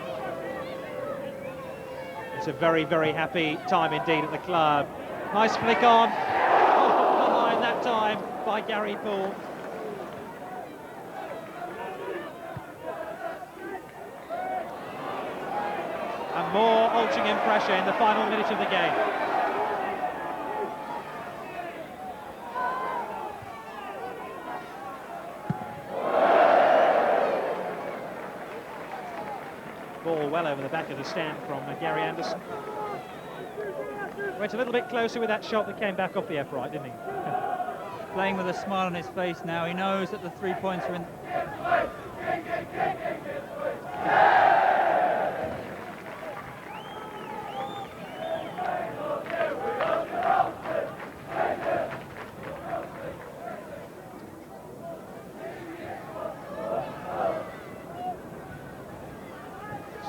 it's a very, very happy time indeed at the club. Nice flick on. Oh, behind that time by Gary Poole. And more Altrincham pressure in the final minute of the game. Ball well over the back of the stand from Gary Anderson. Went a little bit closer with that shot that came back off the upright, didn't he? Playing with a smile on his face now. He knows that the 3 points are in.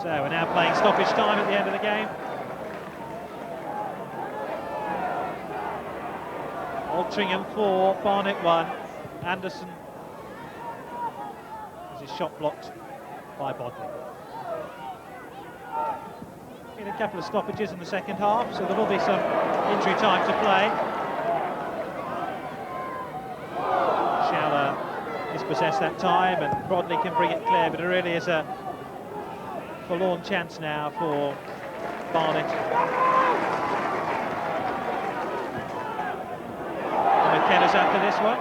So we're now playing stoppage time at the end of the game. Altrincham 4, Barnet 1. Anderson has his shot blocked by Bodley. Been a couple of stoppages in the second half, so there will be some injury time to play. Showler dispossessed that time, and Bodley can bring it clear, but it really is a forlorn chance now for Barnet. And McKenna's after this one.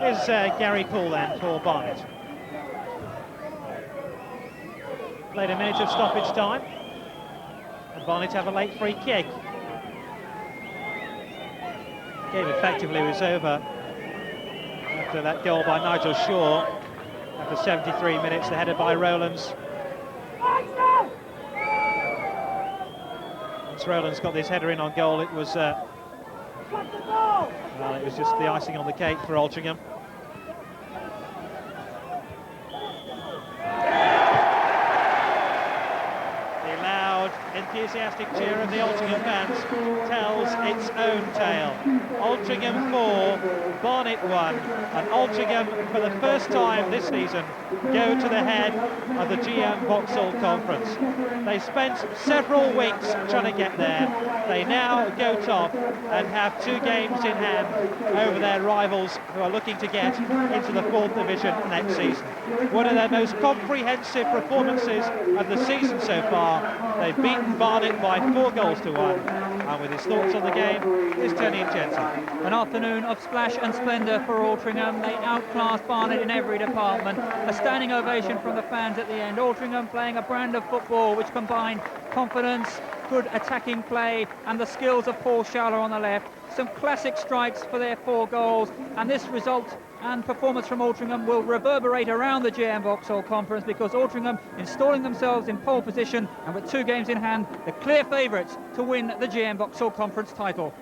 Here's Gary Poole then for Barnet. Played a minute of stoppage time, and Barnet have a late free kick. Game effectively was over after that goal by Nigel Shaw. After 73 minutes, the header by Rowlands. Once Rowlands got this header in on goal, it was well, it was just the icing on the cake for Altrincham. The loud enthusiastic cheer of the Altrincham fans tells its own tale. Altrincham 4, Barnet 1, and Altrincham for the first time this season go to the head of the GM Vauxhall Conference. They spent several weeks trying to get there. They now go top and have 2 games in hand over their rivals who are looking to get into the 4th division next season. One of their most comprehensive performances of the season so far. They've beaten Barnet by 4 goals to 1. And with his thoughts on the game is Tony Jensen. An afternoon of splash and splendour for Altrincham. They outclassed Barnet in every department. A standing ovation from the fans at the end. Altrincham playing a brand of football which combined confidence, good attacking play, and the skills of Paul Schaller on the left. Some classic strikes for their 4 goals, and this result and performance from Altrincham will reverberate around the GM Vauxhall Conference, because Altrincham installing themselves in pole position and with 2 games in hand, the clear favourites to win the GM Vauxhall Conference title.